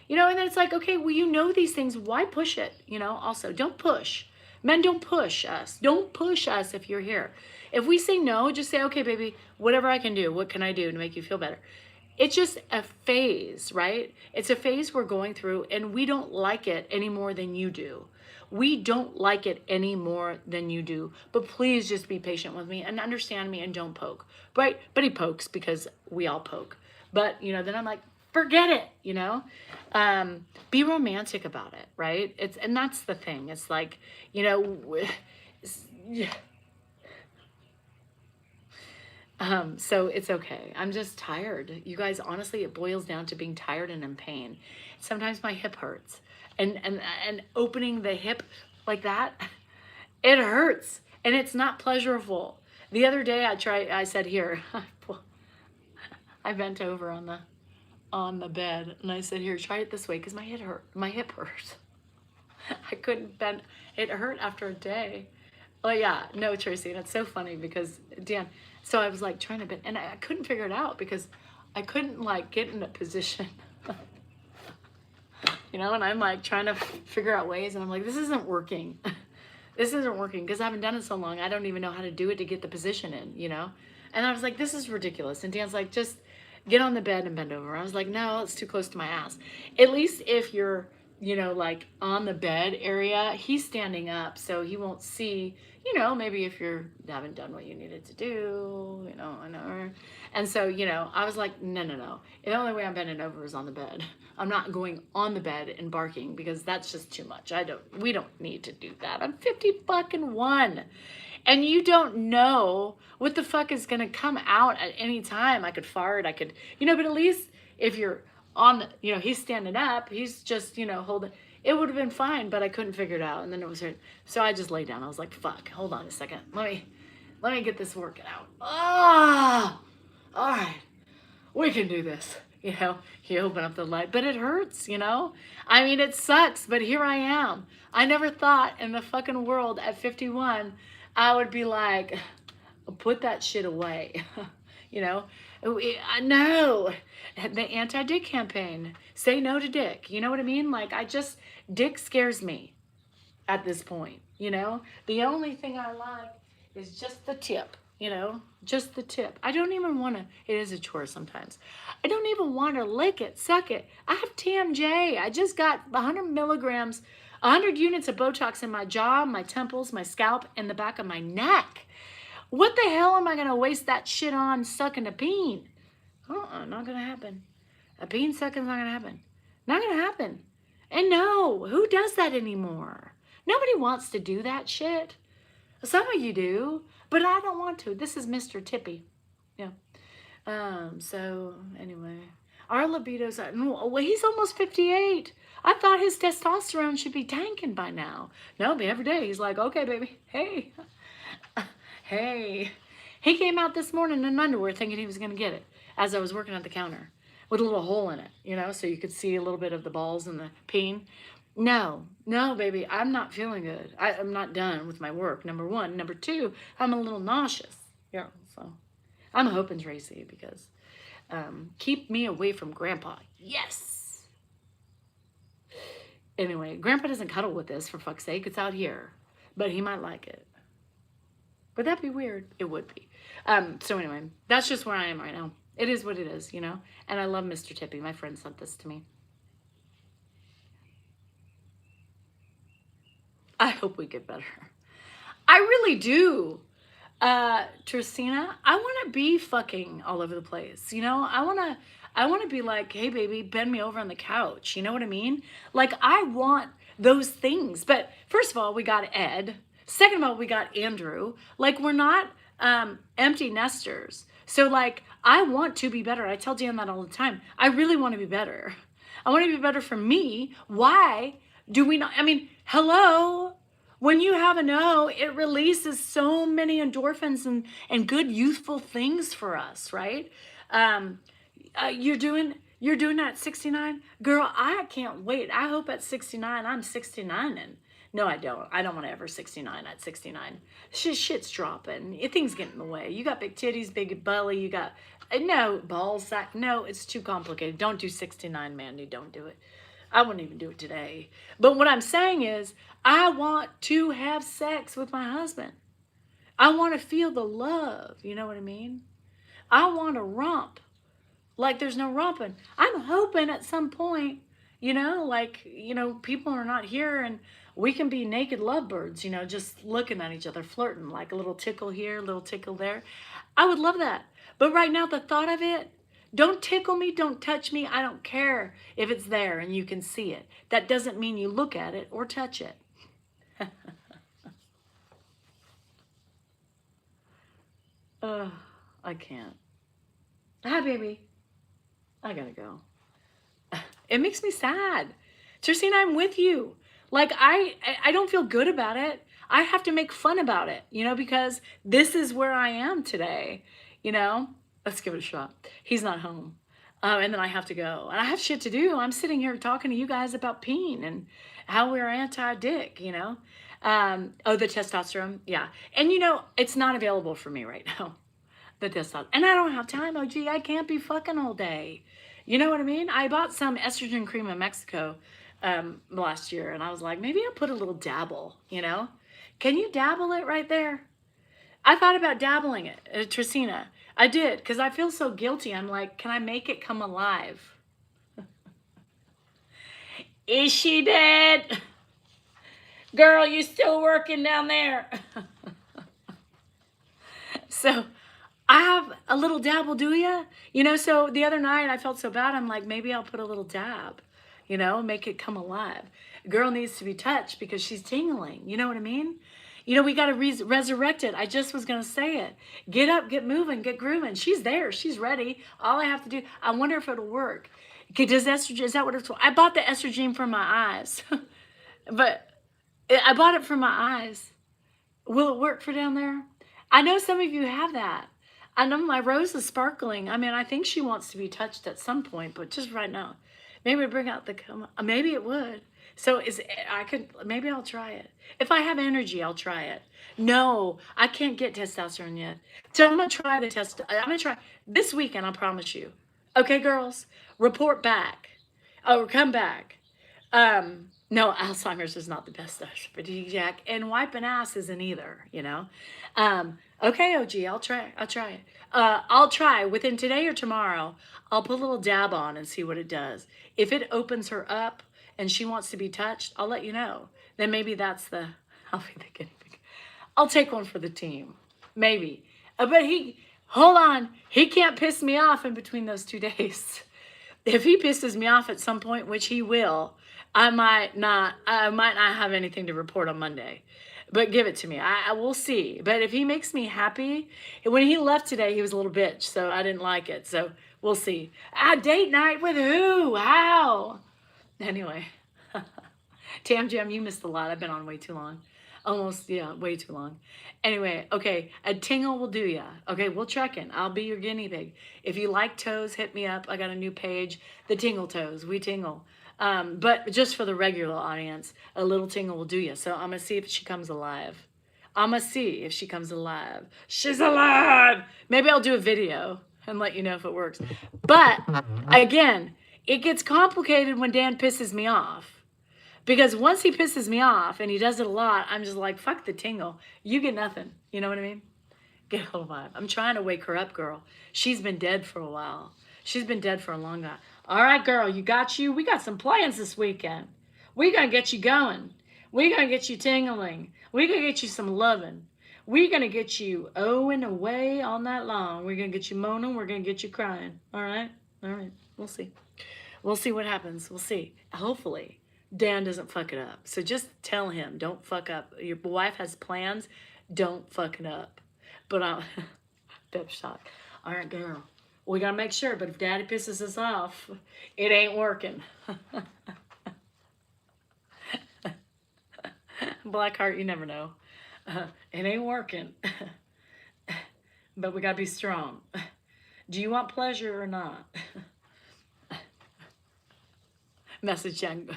you know, and then it's like, okay, well, you know, these things, why push it? You know, also don't push. Men, don't push us. Don't push us if you're here. If we say no, just say, okay, baby, whatever I can do, what can I do to make you feel better? It's just a phase, right? It's a phase we're going through and we don't like it any more than you do. We don't like it any more than you do, but please just be patient with me and understand me and don't poke, right? But he pokes because we all poke. But, you know, then I'm like, forget it, you know, be romantic about it. Right. And that's the thing. It's like, you know, so it's okay. I'm just tired. You guys, honestly, it boils down to being tired and in pain. Sometimes my hip hurts and opening the hip like that, it hurts and it's not pleasurable. The other day I said, here, I bent over on the bed and I said, here, try it this way because my hip hurt. I couldn't bend. It hurt after a day. Oh yeah, no, Tracy, and it's so funny because Dan, so I was like trying to bend and I couldn't figure it out because I couldn't like get in a position. You know, and I'm like trying to figure out ways and I'm like, this isn't working. This isn't working because I haven't done it so long. I don't even know how to do it to get the position in, you know? And I was like, this is ridiculous. And Dan's like, just get on the bed and bend over. I was like, no, it's too close to my ass. At least if you're, you know, like on the bed area, he's standing up so he won't see, you know, maybe if you haven't done what you needed to do, you know, I know. And so, you know, I was like, no. The only way I'm bending over is on the bed. I'm not going on the bed and barking because that's just too much. We don't need to do that. I'm 50-fucking-1. And you don't know what the fuck is going to come out at any time. I could fart, I could, you know, but at least if you're on, you know, he's standing up, he's just, you know, holding, it would have been fine, but I couldn't figure it out. And then it was hurt. So I just laid down. I was like, fuck, hold on a second. Let me get this working out. Ah, all right, we can do this. You know, you open up the light, but it hurts, you know? I mean, it sucks, but here I am. I never thought in the fucking world at 51, I would be like, put that shit away. You know? No. The anti-dick campaign. Say no to dick. You know what I mean? Like, dick scares me at this point, you know? The only thing I like is just the tip. You know, just the tip. I don't even want to, it is a chore sometimes. I don't even want to lick it, suck it. I have TMJ. I just got 100 milligrams, 100 units of Botox in my jaw, my temples, my scalp, and the back of my neck. What the hell am I going to waste that shit on sucking a peen? Not going to happen. A peen sucking's not going to happen. Not going to happen. And no, who does that anymore? Nobody wants to do that shit. Some of you do. But I don't want to. This is Mr. Tippy. Yeah. So anyway, Our libidos are, well, he's almost 58. I thought his testosterone should be tanking by now. No, but every day he's like, okay, baby, hey, hey. He came out this morning in underwear thinking he was going to get it as I was working at the counter with a little hole in it, you know, so you could see a little bit of the balls and the peen. No, baby, I'm not feeling good. I'm not done with my work, number one. Number two, I'm a little nauseous. Yeah, so I'm hoping Tracy because keep me away from Grandpa. Yes. Anyway, Grandpa doesn't cuddle with this, for fuck's sake. It's out here, but he might like it. Would that be weird? It would be. So anyway, that's just where I am right now. It is what it is, you know? And I love Mr. Tippy. My friend sent this to me. I hope we get better. I really do. Tristina, I want to be fucking all over the place. You know, I want to be like, hey baby, bend me over on the couch. You know what I mean? Like I want those things. But first of all, we got Ed. Second of all, we got Andrew. Like we're not empty nesters. So like, I want to be better. I tell Dan that all the time. I really want to be better. I want to be better for me. Why do we not? I mean, hello. When you have a no, it releases so many endorphins and good youthful things for us, right? You're doing that at 69? Girl, I can't wait. I hope at 69, I'm 69 and no, I don't. I don't want to ever 69 at 69. Shit's dropping. Things get in the way. You got big titties, big belly. You got, no, balls, sack. No, it's too complicated. Don't do 69, Mandy. Don't do it. I wouldn't even do it today. But what I'm saying is, I want to have sex with my husband. I want to feel the love. You know what I mean? I want to romp like there's no romping. I'm hoping at some point, you know, like, you know, people are not here and we can be naked lovebirds, you know, just looking at each other, flirting, like a little tickle here, a little tickle there. I would love that. But right now, the thought of it, don't tickle me, don't touch me. I don't care if it's there and you can see it. That doesn't mean you look at it or touch it. I can't. Hi, baby. I gotta go. It makes me sad. Tristina, I'm with you. Like, I don't feel good about it. I have to make fun about it, you know, because this is where I am today, you know. Let's give it a shot. He's not home. And then I have to go. And I have shit to do. I'm sitting here talking to you guys about peen and how we're anti-dick, you know. Oh, the testosterone. Yeah. And, you know, it's not available for me right now. The testosterone. And I don't have time. Oh, gee, I can't be fucking all day. You know what I mean? I bought some estrogen cream in Mexico last year. And I was like, maybe I'll put a little dabble, you know. Can you dabble it right there? I thought about dabbling it, Tristina. I did, because I feel so guilty. I'm like, can I make it come alive? Is she dead? Girl, you still working down there? So I have a little dabble, do ya? You know, so the other night I felt so bad. I'm like, maybe I'll put a little dab, you know, make it come alive. Girl needs to be touched because she's tingling. You know what I mean? You know, we got to resurrect it. I just was going to say it. Get up, get moving, get grooving. She's there. She's ready. All I have to do, I wonder if it'll work. Okay, does estrogen, is that what it's for? I bought the estrogen for my eyes. But I bought it for my eyes. Will it work for down there? I know some of you have that. I know my Rose is sparkling. I mean, I think she wants to be touched at some point, but just right now. Maybe bring out the, maybe it would. So maybe I'll try it. If I have energy, I'll try it. No, I can't get testosterone yet. So I'm going to try I'm going to try this weekend, I promise you. Okay, girls, report back. Oh, come back. No, Alzheimer's is not the best aphrodisiac, and wiping ass isn't either, you know. Okay, OG, I'll try it. I'll try within today or tomorrow. I'll put a little dab on and see what it does. If it opens her up, and she wants to be touched, I'll let you know. Then maybe that's I'll be the guinea pig. I'll take one for the team. Maybe. But hold on. He can't piss me off in between those 2 days. If he pisses me off at some point, which he will, I might not have anything to report on Monday, but give it to me. I will see. But if he makes me happy, when he left today, he was a little bitch, so I didn't like it. So we'll see. Date night with who? How? Anyway, Tam Jam, you missed a lot. I've been on way too long. Almost, yeah, way too long. Anyway, okay, a tingle will do ya. Okay, we'll check in. I'll be your guinea pig. If you like toes, hit me up. I got a new page, The Tingle Toes. We tingle. But just for the regular audience, a little tingle will do you. So I'm going to see if she comes alive. I'm going to see if she comes alive. She's alive! Maybe I'll do a video and let you know if it works. But, again, it gets complicated when Dan pisses me off. Because once he pisses me off, and he does it a lot, I'm just like, fuck the tingle. You get nothing. You know what I mean? Get a whole vibe. I'm trying to wake her up, girl. She's been dead for a while. She's been dead for a long time. All right, girl, you got you. We got some plans this weekend. We're going to get you going. We're going to get you tingling. We're going to get you some loving. We're going to get you owing away all night long. We're going to get you moaning. We're going to get you crying. All right? All right. We'll see. We'll see what happens. We'll see. Hopefully, Dan doesn't fuck it up. So just tell him, don't fuck up. Your wife has plans. Don't fuck it up. But I'm pep shot. All right, girl. We got to make sure. But if Daddy pisses us off, it ain't working. Blackheart, you never know. It ain't working. But we got to be strong. Do you want pleasure or not? Message young.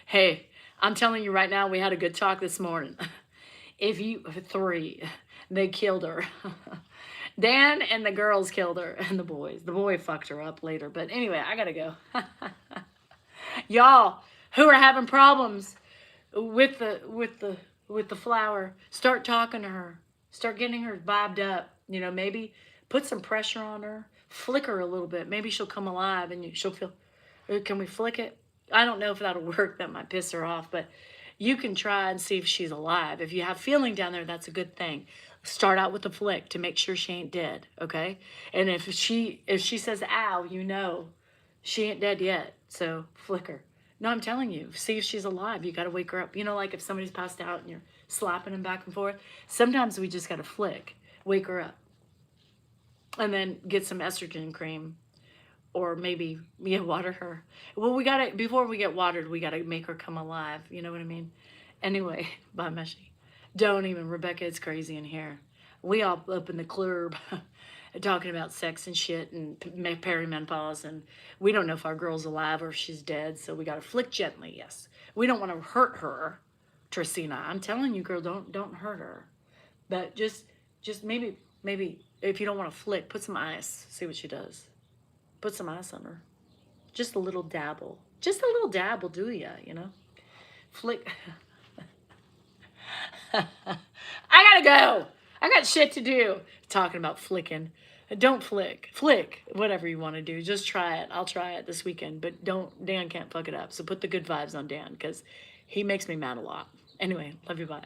Hey, I'm telling you right now, we had a good talk this morning. If you, 3, they killed her. Dan and the girls killed her, and the boys. The boy fucked her up later. But anyway, I gotta go. Y'all who are having problems with the flower, start talking to her. Start getting her vibed up. You know, maybe put some pressure on her. Flick her a little bit. Maybe she'll come alive and she'll feel, can we flick it? I don't know if that'll work. That might piss her off, but you can try and see if she's alive. If you have feeling down there, that's a good thing. Start out with a flick to make sure she ain't dead, okay? And if she says, ow, you know she ain't dead yet, so flick her. No, I'm telling you, see if she's alive. You got to wake her up. You know, like if somebody's passed out and you're slapping them back and forth, sometimes we just got to flick, wake her up, and then get some estrogen cream. Or maybe, yeah, water her. Well, we got to, before we get watered, we got to make her come alive. You know what I mean? Anyway, bye, Meshy. Don't even, Rebecca, it's crazy in here. We all up in the club talking about sex and shit and perimenopause. And we don't know if our girl's alive or if she's dead. So we got to flick gently, yes. We don't want to hurt her, Tracina. I'm telling you, girl, don't hurt her. But just maybe if you don't want to flick, put some ice. See what she does. Put some ice on her. Just a little dabble. Just a little dab will do ya, you know? Flick. I gotta go. I got shit to do. Talking about flicking. Don't flick. Flick. Whatever you want to do. Just try it. I'll try it this weekend. But Dan can't fuck it up. So put the good vibes on Dan because he makes me mad a lot. Anyway, love you. Bye.